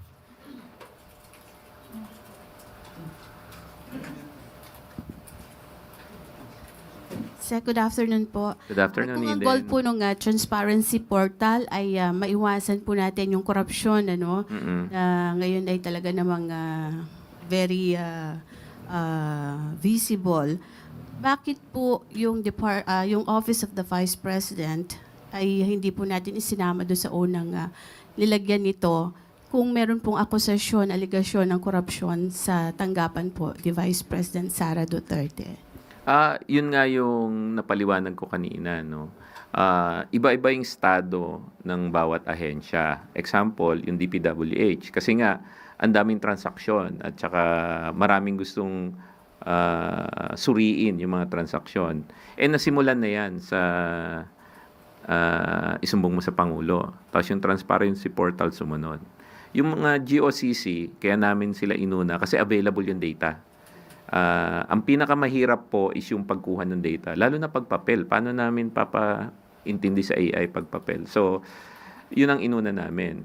Sir, good afternoon po. Good afternoon, Kung ang Eden. goal po ng transparency portal ay maiwasan po natin yung korupsyon, na ngayon ay talaga namang very visible. Bakit po yung Office of the Vice President ay hindi po natin isinama doon sa unang nilagyan nito kung meron pong akusasyon, aligasyon ng korupsyon sa tanggapan po ni Vice President Sara Duterte? Yun nga yung napaliwanag ko kanina, no? Iba-iba yung estado ng bawat ahensya. Example, yung DPWH. Kasi nga, ang daming transaksyon at saka maraming gustong suriin yung mga transaksyon. Nasimulan na yan sa isumbong mo sa Pangulo. Tapos yung transparency portal sumunod. Yung mga GOCC, kaya namin sila inuna kasi available yung data. Ang pinakamahirap po is yung pagkuha ng data, lalo na pagpapel. Paano namin papaintindi sa AI pagpapel? So, yun ang inuna namin.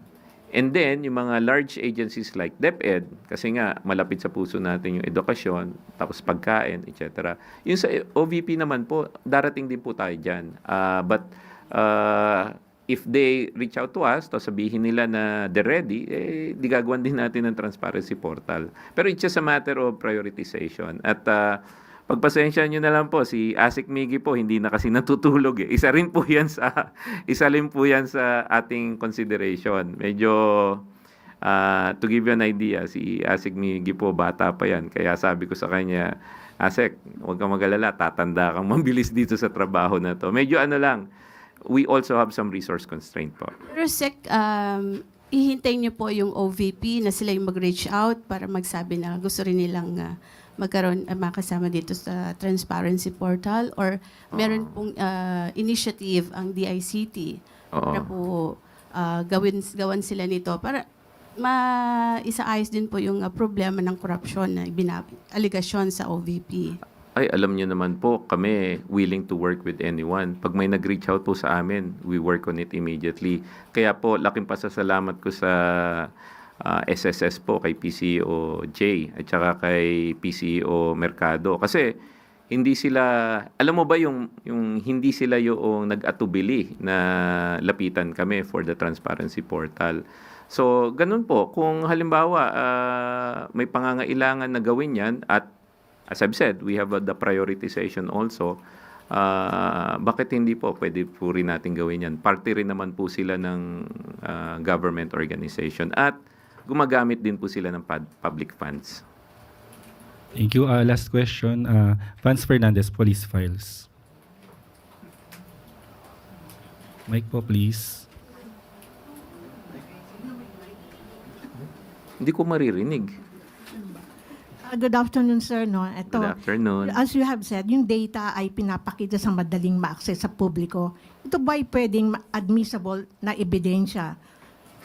And then, yung mga large agencies like DepEd, kasi nga malapit sa puso natin yung edukasyon, tapos pagkain, etc. Yung sa OVP naman po, darating din po tayo dyan. But if they reach out to us, to sabihin nila na they're ready, di gagawan din natin ng transparency portal. Pero it's just a matter of prioritization. At pagpasensya nyo na lang po, si Asik Miggy po, hindi na kasi natutulog eh. Isa rin po yan sa ating consideration. Medyo, to give you an idea, si Asik Miggy po, bata pa yan. Kaya sabi ko sa kanya, Asik, huwag kang mag-alala, tatanda kang mabilis dito sa trabaho na to. Medyo lang, we also have some resource constraint po. Pero Sec, ihintay niyo po yung OVP na sila yung mag-reach out para magsabi na gusto rin nilang makasama dito sa transparency portal, or meron pong initiative ang DICT para po gawan sila nito para isaayos din po yung problema ng korupsyon na aligasyon sa OVP. Ay, alam niyo naman po, kami willing to work with anyone. Pag may nag-reach out po sa amin, we work on it immediately. Kaya po, laking pasasalamat ko sa SSS po, kay PCO J at saka kay PCO Mercado. Kasi hindi sila, alam mo ba yung hindi sila yung nag-atubili na lapitan kami for the transparency portal. So, ganun po. Kung halimbawa may pangangailangan na gawin yan at as I've said, we have the prioritization also. Bakit hindi po pwede po rin natin gawin yan? Parte rin naman po sila ng government organization at gumagamit din po sila ng public funds. Thank you. Last question. Vance Fernandez, Police Files. Mic po, please. Hindi ko maririnig. Good afternoon, sir. No, ito, Good afternoon. as you have said, yung data ay pinapakita sa madaling ma-access sa publiko. Ito ba ay pwedeng admissible na ebidensya?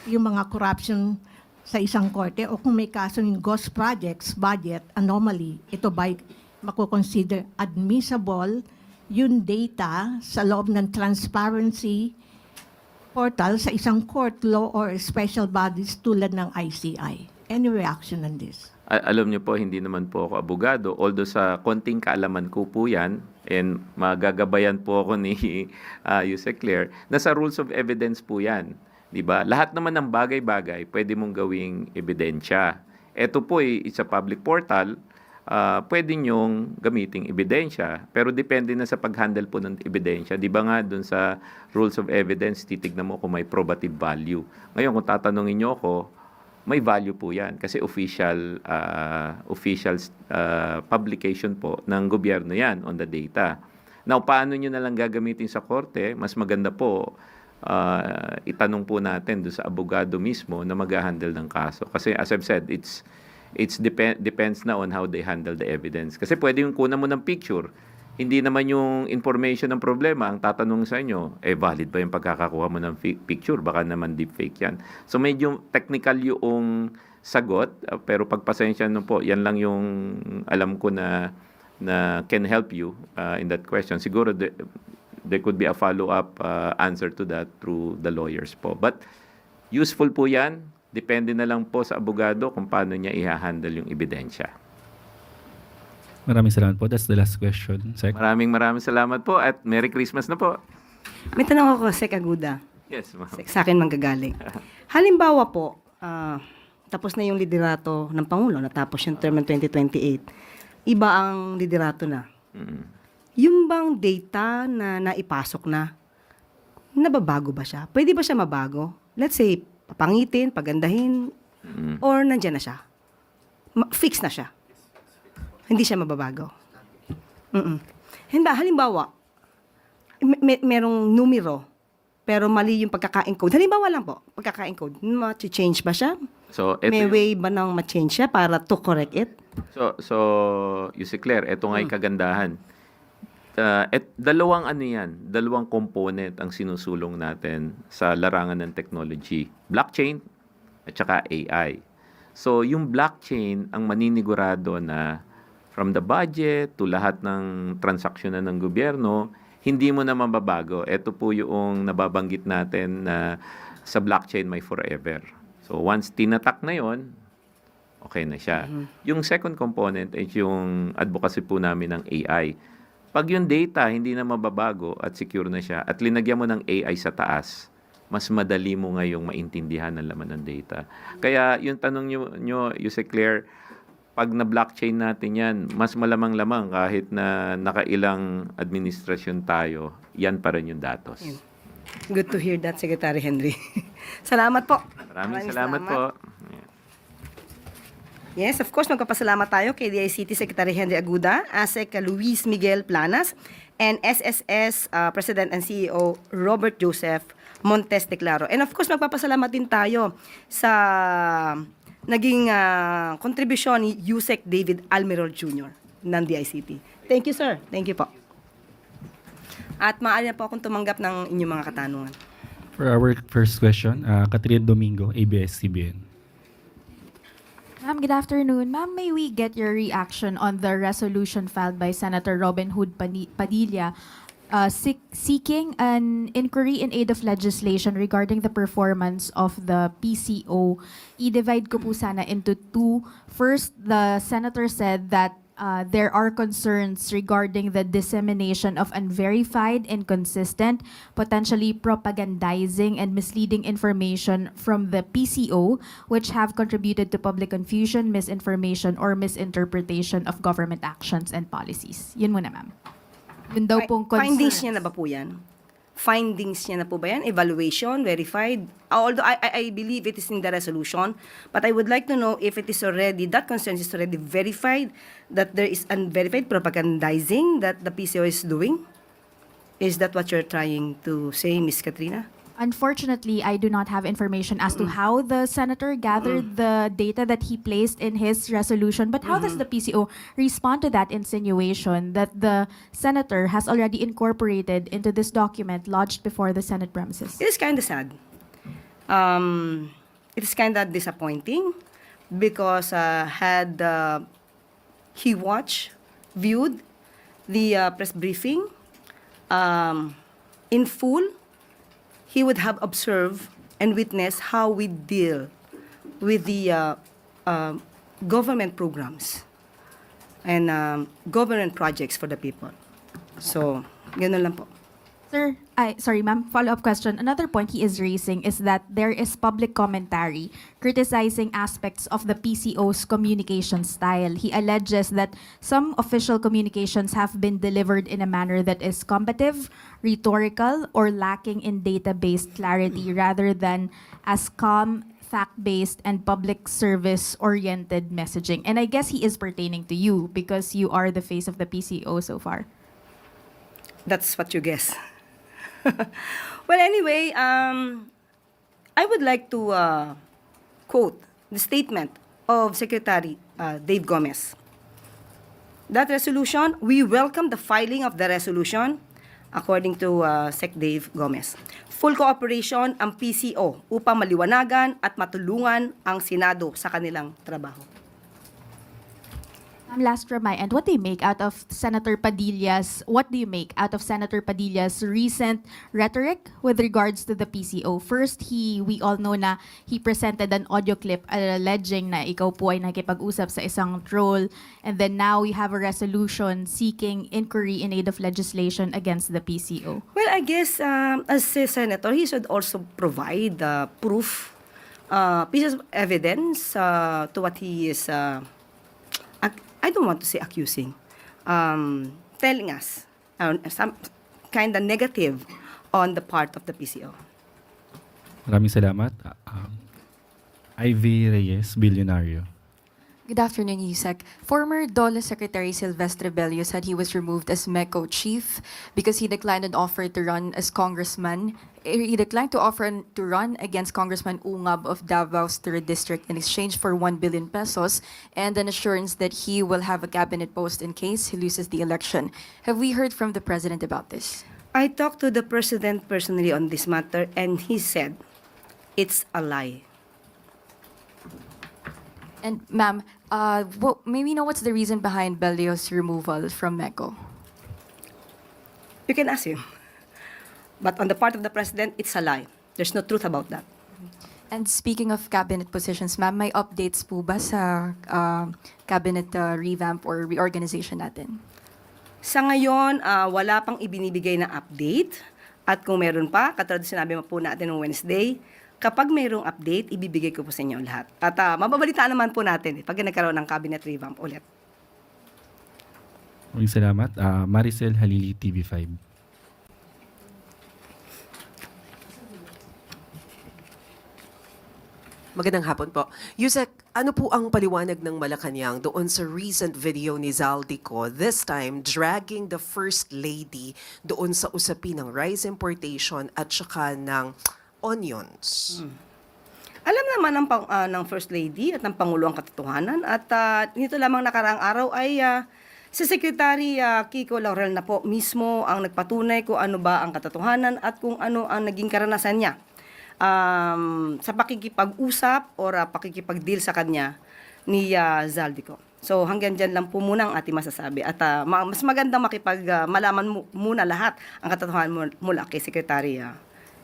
Yung mga corruption sa isang korte o kung may kaso ng ghost projects, budget, anomaly, ito ba ay makukonsider admissible yung data sa loob ng transparency portal sa isang court, law, or special bodies tulad ng ICI? Any reaction on this? Alam niyo po, hindi naman po ako abogado. Although sa konting kaalaman ko po yan, and magagabayan po ako ni Yusek Claire, nasa rules of evidence po yan. Diba? Lahat naman ng bagay-bagay, pwede mong gawing ebidensya. Ito po it's a public portal, pwede nyong gamiting ebidensya. Pero depende na sa pag-handle po ng ebidensya. Di ba nga dun sa rules of evidence, titignan mo kung may probative value. Ngayon, kung tatanungin nyo ako, may value po yan kasi official publication po ng gobyerno yan on the data. Now, paano nyo nalang gagamitin sa korte? Mas maganda po itanong po natin doon sa abogado mismo na mag-handle ng kaso. Kasi as I've said, depends na on how they handle the evidence. Kasi pwede yung kunan mo ng picture, hindi naman yung information ng problema ang tatanong sa inyo, valid ba yung pagkakakuha mo ng picture? Baka naman deepfake yan. So medyo technical yung sagot, pero pagpasensya nyo po, yan lang yung alam ko na can help you in that question. Siguro there could be a follow-up answer to that through the lawyers po. But useful po yan. Depende na lang po sa abogado kung paano niya i-handle yung ebidensya. Maraming salamat po. That's the last question, Sec. Maraming salamat po at Merry Christmas na po. May tanong ako, Sec Aguda. Yes, ma'am. Sa akin manggagaling. Halimbawa po, tapos na yung liderato ng Pangulo, natapos yung term ng 2028. Iba ang liderato na. Yung bang data na naipasok na, nababago ba siya? Pwede ba siya mabago? Let's say, papangitin, pagandahin, or nandyan na siya? Fix na siya? Hindi siya mababago? Halimbawa, merong numero, pero mali yung pagkaka-encode. Halimbawa lang po, pagkaka-encode, ma-change ba siya? So, May way ba nang ma-change siya para to correct it? So Yusek Claire, eto nga yung kagandahan. Dalawang dalawang component ang sinusulong natin sa larangan ng technology. Blockchain at saka AI. So, yung blockchain ang maninigurado na from the budget to lahat ng transaksyonan ng gobyerno, hindi mo na mababago. Ito po yung nababanggit natin na sa blockchain may forever. So once tinatak na yon, okay na siya. Yung second component ay yung advocacy po namin ng AI. Pag yung data hindi na mababago at secure na siya at linagyan mo ng AI sa taas, mas madali mo ngayong maintindihan ang laman ng data. Kaya yung tanong nyo Yusek Claire, pag na-blockchain natin yan, mas malamang-lamang kahit na nakailang administrasyon tayo, yan pa rin yung datos. Good to hear that, Secretary Henry. Salamat po. Maraming salamat po. Yes, of course, magpapasalamat tayo kay DICT Secretary Henry Aguda, ASEC Luis Miguel Planas, and SSS President and CEO Robert Joseph Montes de Claro. And of course, magpapasalamat din tayo sa naging kontribusyon ni Yusek David Almirol Jr. ng DICT. Thank you, sir. Thank you po. At maaari na po akong tumanggap ng inyong mga katanungan. For our first question, Catherine Domingo, ABS-CBN. Ma'am, good afternoon. Ma'am, may we get your reaction on the resolution filed by Senator Robin Hood Padilla seeking an inquiry in aid of legislation regarding the performance of the PCO? I-divide ko po sana into two. First, the senator said that there are concerns regarding the dissemination of unverified, inconsistent, potentially propagandizing and misleading information from the PCO, which have contributed to public confusion, misinformation, or misinterpretation of government actions and policies. Yun muna, ma'am. Yun daw pong Findings concerns. niya na ba po yan? Findings niya na po ba yan? Evaluation, verified? Although I believe it is in the resolution, but I would like to know if it is already, that concern is already verified, that there is unverified propagandizing that the PCO is doing? Is that what you're trying to say, Ms. Katrina? Unfortunately, I do not have information as to how the senator gathered the data that he placed in his resolution. But how does the PCO respond to that insinuation that the senator has already incorporated into this document lodged before the Senate premises? It is kind of sad. It is kind of disappointing because had he viewed the press briefing in full, he would have observed and witnessed how we deal with the government programs and government projects for the people. So, gano'n lang po. Sir, sorry ma'am, follow-up question. Another point he is raising is that there is public commentary criticizing aspects of the PCO's communication style. He alleges that some official communications have been delivered in a manner that is combative, rhetorical, or lacking in data-based clarity rather than as calm, fact-based, and public service-oriented messaging. And I guess he is pertaining to you because you are the face of the PCO so far. That's what you guess. Well, anyway, I would like to quote the statement of Secretary Dave Gomez. That resolution, we welcome the filing of the resolution, according to Sec Dave Gomez. Full cooperation ang PCO upang maliwanagan at matulungan ang Senado sa kanilang trabaho. Last from my end, what do you make out of Senator Padilla's recent rhetoric with regards to the PCO? First, we all know na he presented an audio clip alleging na ikaw po ay nakipag-usap sa isang troll, and then now we have a resolution seeking inquiry in aid of legislation against the PCO. Well, I guess as a senator, he should also provide proof, pieces of evidence to what he is I don't want to say accusing, telling us some kind of negative on the part of the PCO. Maraming salamat. Ivy Reyes, Bilyonaryo. Good afternoon, Yusek. Former DOLE Secretary Silvestre Bello said he was removed as MECO chief because he declined an offer to run as congressman. He declined to offer to run against Congressman Ungab of Davao's 3rd District in exchange for 1 billion pesos and an assurance that he will have a cabinet post in case he loses the election. Have we heard from the president about this? I talked to the president personally on this matter, and he said it's a lie. And ma'am, may we know what's the reason behind Bello's removal from MECO? You can ask him. But on the part of the president, it's a lie. There's no truth about that. And speaking of cabinet positions, ma'am, may updates po ba sa cabinet revamp or reorganization natin? Sa ngayon, wala pang ibinibigay na update. At kung meron pa, katulad sinabi mo po natin noong Wednesday, kapag mayroong update, ibibigay ko po sa inyo lahat. At mababalitaan naman po natin pag nagkaroon ng cabinet revamp ulit. Maraming salamat. Maricel Halili, TV5. Magandang hapon po. Yusek, ano po ang paliwanag ng Malacanang doon sa recent video ni Zaldico, this time dragging the First Lady doon sa usapin ng rice importation at saka ng onions? Alam naman ng First Lady at ng Pangulo ang katotohanan at nito lamang nakaraang araw ay si Secretary Kiko Laurel na po mismo ang nagpatunay kung ano ba ang katotohanan at kung ano ang naging karanasan niya sa pakikipag-usap o pakikipag-deal sa kanya ni Zaldico. So hanggang dyan lang po muna ang ating masasabi at mas magandang malaman muna lahat ang katotohanan mula kay Secretary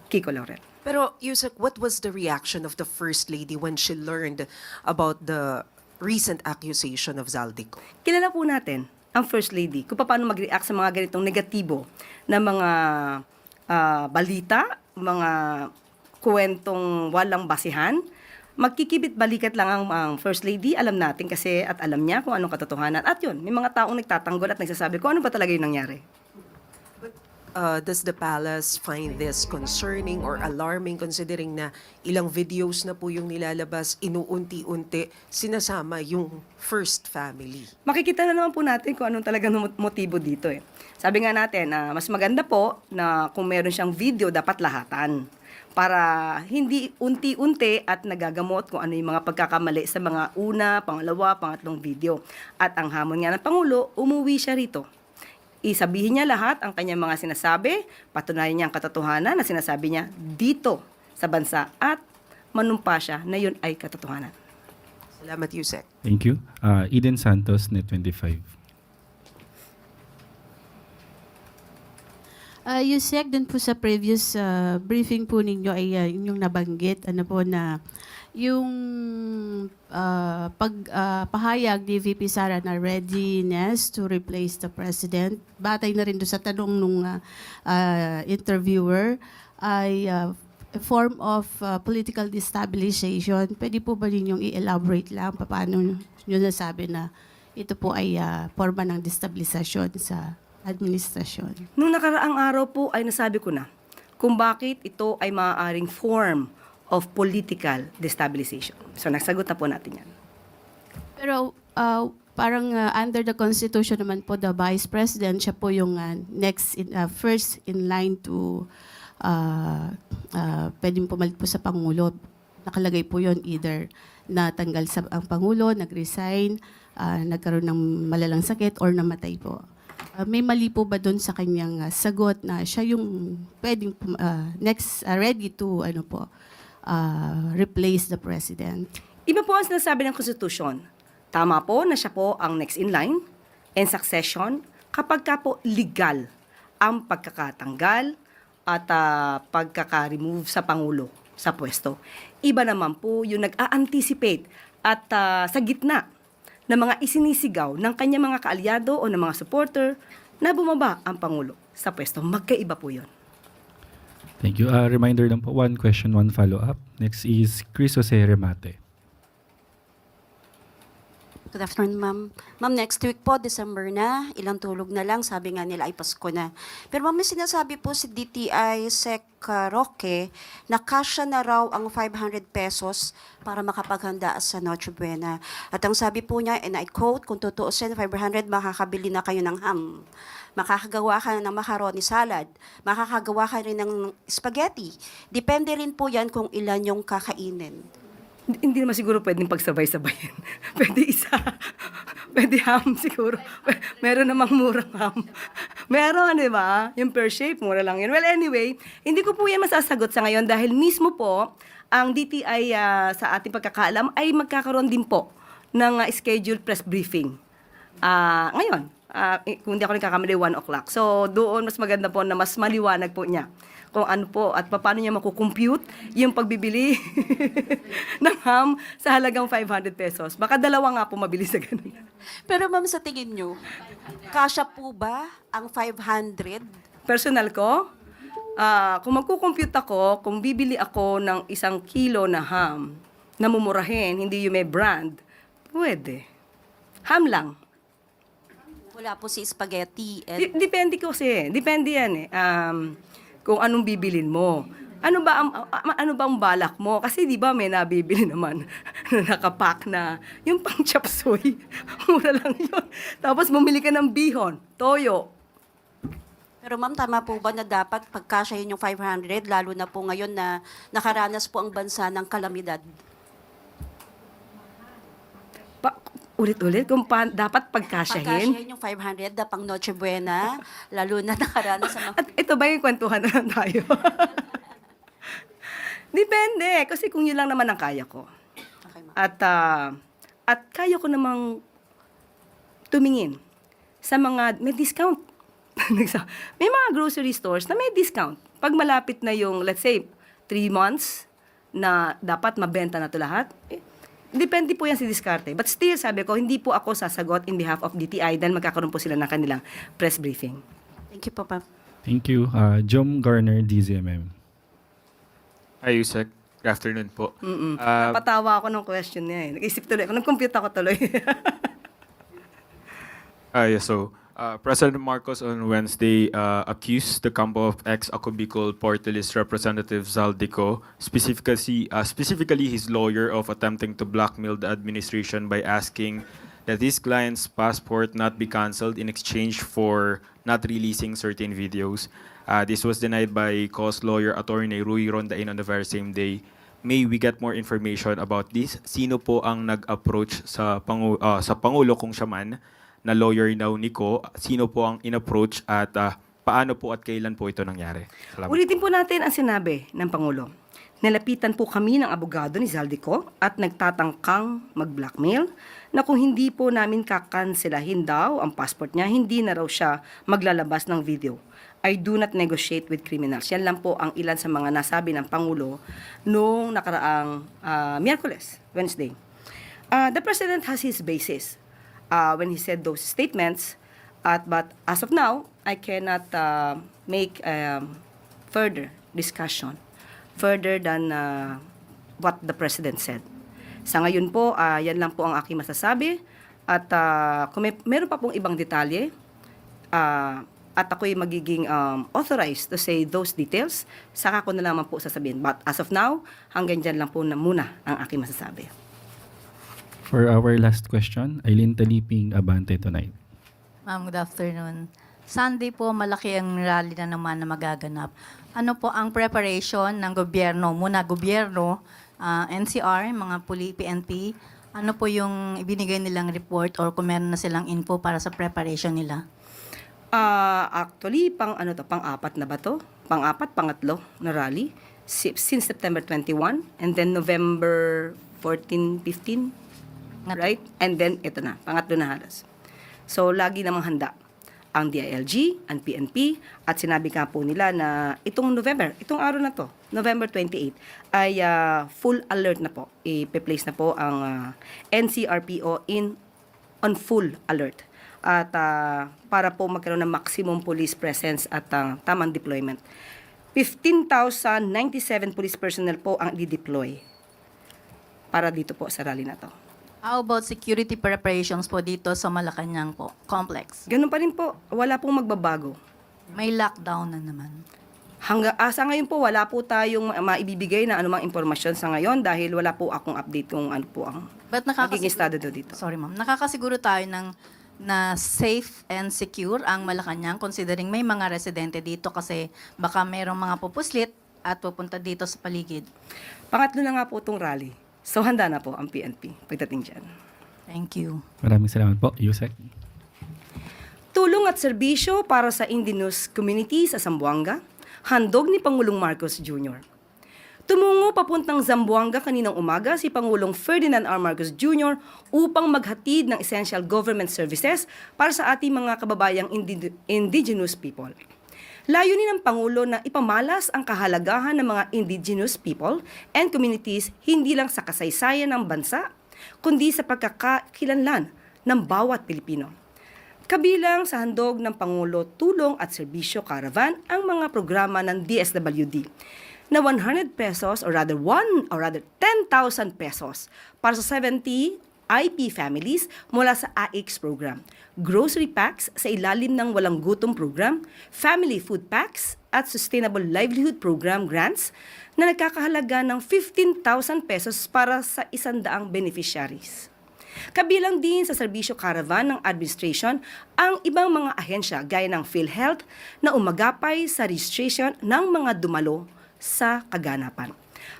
Kiko Laurel. Pero Yusek, what was the reaction of the First Lady when she learned about the recent accusation of Zaldico? Kilala po natin ang First Lady kung paano mag-react sa mga ganitong negatibo na mga balita, mga kwentong walang basihan. Magkikibit balikat lang ang First Lady, alam natin kasi at alam niya kung anong katotohanan. At yun, may mga taong nagtatanggol at nagsasabi kung ano ba talaga yung nangyari. Does the palace find this concerning or alarming considering na ilang videos na po yung nilalabas, inuunti-unti sinasama yung first family? Makikita na naman po natin kung anong talagang motibo dito eh. Sabi nga natin, mas maganda po na kung meron siyang video, dapat lahatan. Para hindi unti-unti at nagagamot kung ano yung mga pagkakamali sa mga una, pangalawa, pangatlong video. At ang hamon nga ng Pangulo, umuwi siya rito. Isabihin niya lahat ang kanyang mga sinasabi, patunayan niya ang katotohanan na sinasabi niya dito sa bansa at manumpa siya na yun ay katotohanan. Salamat, Yusek. Thank you. Eden Santos, Net25. Yusek, dun po sa previous briefing po ninyo ay yung nabanggit, ano po na yung pahayag ni VP Sara na readiness to replace the president, batay na rin doon sa tanong nung interviewer, ay a form of political destabilization. Pwede po ba ninyong i-elaborate lang paano nyo nasabi na ito po ay forma ng destabilisasyon sa administrasyon? Nung nakaraang araw po ay nasabi ko na kung bakit ito ay maaaring form of political destabilization. So nasagot na po natin yan. Pero parang under the Constitution naman po, the Vice President, siya po yung first in line to pwedeng pumalit po sa Pangulo. Nakalagay po yon either natanggal ang Pangulo, nag-resign, nagkaroon ng malalang sakit, or namatay po. May mali po ba doon sa kanyang sagot na siya yung pwedeng ready to replace the president? Iba po ang sinasabi ng Konstitusyon. Tama po na siya po ang next in line and succession kapag ka po legal ang pagkakatanggal at pagkaka-remove sa Pangulo sa pwesto. Iba naman po yung nag-a-anticipate at sa gitna ng mga isinisigaw ng kanyang mga kaalyado o ng mga supporter na bumaba ang Pangulo sa pwesto. Magkaiba po yun. Thank you. Reminder lang po, one question, one follow-up. Next is Chris Jose Remate. Good afternoon, ma'am. Ma'am, next week po, December na, ilang tulog na lang, sabi nga nila ay Pasko na. Pero ma'am, may sinasabi po si DTI Sec Roque na kasya na raw ang 500 pesos para makapaghanda sa Noche Buena. At ang sabi po niya, and I quote, kung tutuusin, 500, makakabili na kayo ng ham. Makakagawa ka ng macaroni salad. Makakagawa ka rin ng spaghetti. Depende rin po yan kung ilan yung kakainin. Hindi naman siguro pwedeng pagsabay-sabayin. Pwede isa. Pwede ham siguro. Meron namang murang ham. Meron, di ba? Yung per shape, mura lang yun. Well, anyway, hindi ko po yan masasagot sa ngayon dahil mismo po, ang DTI sa ating pagkakaalam ay magkakaroon din po ng scheduled press briefing. Ngayon, kung hindi ako nagkakamali, 1 o'clock. So, doon mas maganda po na mas maliwanag po niya kung ano po at paano niya makukompute yung pagbibili ng ham sa halagang 500 pesos. Baka dalawa nga po mabili sa ganun. Pero ma'am, sa tingin nyo, kasya po ba ang 500? Personal ko, kung magkukompute ako, kung bibili ako ng 1 kilo na ham na mumurahin, hindi yung may brand, pwede. Ham lang. Wala po si spaghetti. Depende kasi. Depende yan eh. Kung anong bibilin mo. Ano ba ang balak mo? Kasi di ba may nabibili naman na nakapack na yung pang chop suey. Mura lang yun. Tapos bumili ka ng bihon, toyo. Pero ma'am, tama po ba na dapat pagkasyahin yung 500, lalo na po ngayon na nakaranas po ang bansa ng kalamidad? Ulit-ulit, kung dapat pagkasyahin. Pagkasyahin yung 500 na pang Noche Buena, lalo na nakaranas sa mga... At ito ba yung kwentuhan na lang tayo? Depende, kasi kung yun lang naman ang kaya ko. Okay, ma'am. At kaya ko namang tumingin sa mga may discount. May mga grocery stores na may discount. Pag malapit na yung, let's say, 3 months na dapat mabenta na ito lahat, depende po yan si Diskarte. But still, sabi ko, hindi po ako sasagot in behalf of DTI dahil magkakaroon po sila ng kanilang press briefing. Thank you po, ma'am. Thank you. Jom Garner, DZMM. Hi, Yusek. Good afternoon po. Napatawa ako ng question niya eh. Nag-isip tuloy ako, nag-compute ako tuloy. President Marcos on Wednesday accused the campo of ex-Acobicol Portales Representative Zaldico, specifically his lawyer, of attempting to blackmail the administration by asking that his client's passport not be canceled in exchange for not releasing certain videos. This was denied by COS lawyer Attorney Rui Rondain on the very same day. May we get more information about this? Sino po ang nag-approach sa Pangulo kung siya man na lawyer daw ni Ko? Sino po ang in-approach at paano po at kailan po ito nangyari? Salamat. Ulitin po natin ang sinabi ng Pangulo. Nalapitan po kami ng abogado ni Zaldico at nagtatangkang mag-blackmail na kung hindi po namin kakanselahin daw ang passport niya, hindi na raw siya maglalabas ng video. I do not negotiate with criminals. Yan lang po ang ilan sa mga nasabi ng Pangulo noong nakaraang Miyerkules, Wednesday. The President has his basis when he said those statements, but as of now, I cannot make further discussion further than what the President said. Sa ngayon po, yan lang po ang aking masasabi. At kung meron pa pong ibang detalye, at ako'y magiging authorized to say those details, saka ko na lamang po sasabihin. But as of now, hanggang dyan lang po na muna ang aking masasabi. For our last question, Eileen Taliping, Abante Tonight. Ma'am, good afternoon. Sunday po, malaki ang rally na naman na magaganap. Ano po ang preparation ng gobyerno? Muna gobyerno, NCR, mga PNP, ano po yung ibinigay nilang report or kung meron na silang info para sa preparation nila? Actually, pang-apat na ba to? Pang-apat, pangatlo na rally since September 21 and then November 14, 15, right? And then ito na, pangatlo na halos. So, lagi namang handa ang DILG, ang PNP, at sinabi ka po nila na itong November, itong araw na to, November 28, ay full alert na po. I-place na po ang NCRPO on full alert. At para po magkaroon ng maximum police presence at tamang deployment. 15,097 police personnel po ang di-deploy para dito po sa rally na to. How about security preparations po dito sa Malacanang po, complex? Ganun pa rin po, wala pong magbabago. May lockdown na naman. Sa ngayon po, wala po tayong maibibigay na anumang impormasyon sa ngayon dahil wala po akong update kung ano po ang magiging estado dito. Sorry ma'am, nakakasiguro tayo na safe and secure ang Malacanang considering may mga residente dito kasi baka mayroong mga pupuslit at pupunta dito sa paligid. Pangatlo na nga po itong rally. So handa na po ang PNP pagdating dyan. Thank you. Maraming salamat po, Yusek. Tulong at serbisyo para sa indigenous community sa Zamboanga, handog ni Pangulong Marcos Jr. Tumungo papuntang Zamboanga kaninang umaga si Pangulong Ferdinand R. Marcos Jr. upang maghatid ng essential government services para sa ating mga kababayang indigenous people. Layunin ng Pangulo na ipamalas ang kahalagahan ng mga indigenous people and communities hindi lang sa kasaysayan ng bansa, kundi sa pagkakakilanlan ng bawat Pilipino. Kabilang sa handog ng Pangulo tulong at serbisyo caravan ang mga programa ng DSWD na 100 pesos or rather 10,000 pesos para sa 70 IP families mula sa AIX program, grocery packs sa ilalim ng Walang Gutom program, family food packs at sustainable livelihood program grants na nagkakahalaga ng 15,000 pesos para sa 100 beneficiaries. Kabilang din sa serbisyo caravan ng administration ang ibang mga ahensya gaya ng PhilHealth na umagapay sa registration ng mga dumalo sa kaganapan.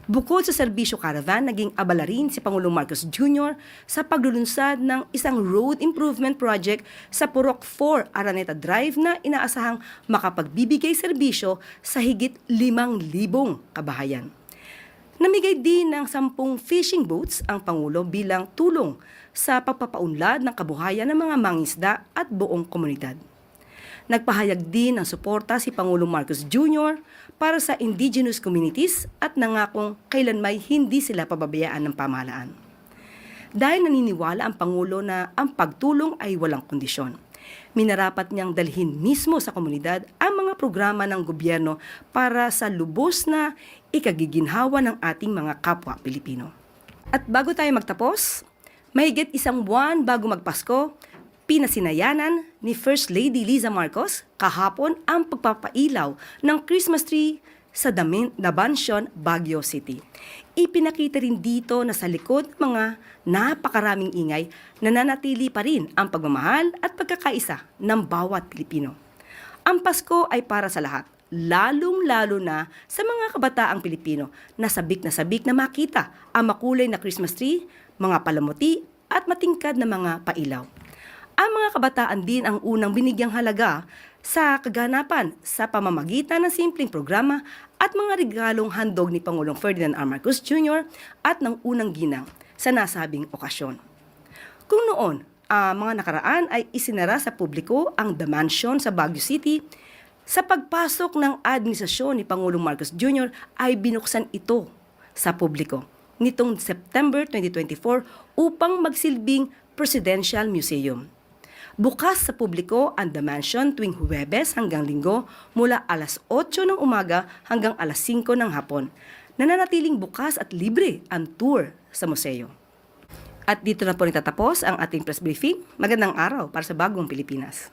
Bukod sa serbisyo caravan, naging abala rin si Pangulong Marcos Jr. sa paglulunsad ng isang road improvement project sa Purok 4 Araneta Drive na inaasahang makapagbibigay serbisyo sa higit 5,000 kabahayan. Namigay din ng 10 fishing boats ang Pangulo bilang tulong sa pagpapaunlad ng kabuhayan ng mga mangingisda at buong komunidad. Nagpahayag din ng suporta si Pangulong Marcos Jr. para sa indigenous communities at nangakong kailanmay hindi sila pababayaan ng pamahalaan. dahil naniniwala ang Pangulo na ang pagtulong ay walang kondisyon. Minarapat niyang dalhin mismo sa komunidad ang mga programa ng gobyerno para sa lubos na ikagiginhawa ng ating mga kapwa Pilipino. At bago tayo magtapos, mahigit isang buwan bago magpasko, pinasinayanan ni First Lady Liza Marcos kahapon ang pagpapailaw ng Christmas tree sa Dabansyon, Baguio City. Ipinakita rin dito na sa likod ng mga napakaraming ingay, nananatili pa rin ang pagmamahal at pagkakaisa ng bawat Pilipino. Ang Pasko ay para sa lahat, lalong-lalo na sa mga kabataang Pilipino na sabik na makita ang makulay na Christmas tree, mga palamuti at matingkad na mga pailaw. Ang mga kabataan din ang unang binigyang halaga sa kaganapan sa pamamagitan ng simpleng programa at mga regalong handog ni Pangulong Ferdinand R. Marcos Jr. at ng unang ginang sa nasabing okasyon. Kung noon, mga nakaraan ay isinara sa publiko ang The Mansion sa Baguio City, sa pagpasok ng administrasyon ni Pangulong Marcos Jr. ay binuksan ito sa publiko nitong September 2024 upang magsilbing Presidential Museum. Bukas sa publiko ang The Mansion tuwing Huwebes hanggang Linggo mula alas 8 ng umaga hanggang alas 5 ng hapon. Nananatiling bukas at libre ang tour sa museo. At dito na po natatapos ang ating press briefing. Magandang araw para sa bagong Pilipinas.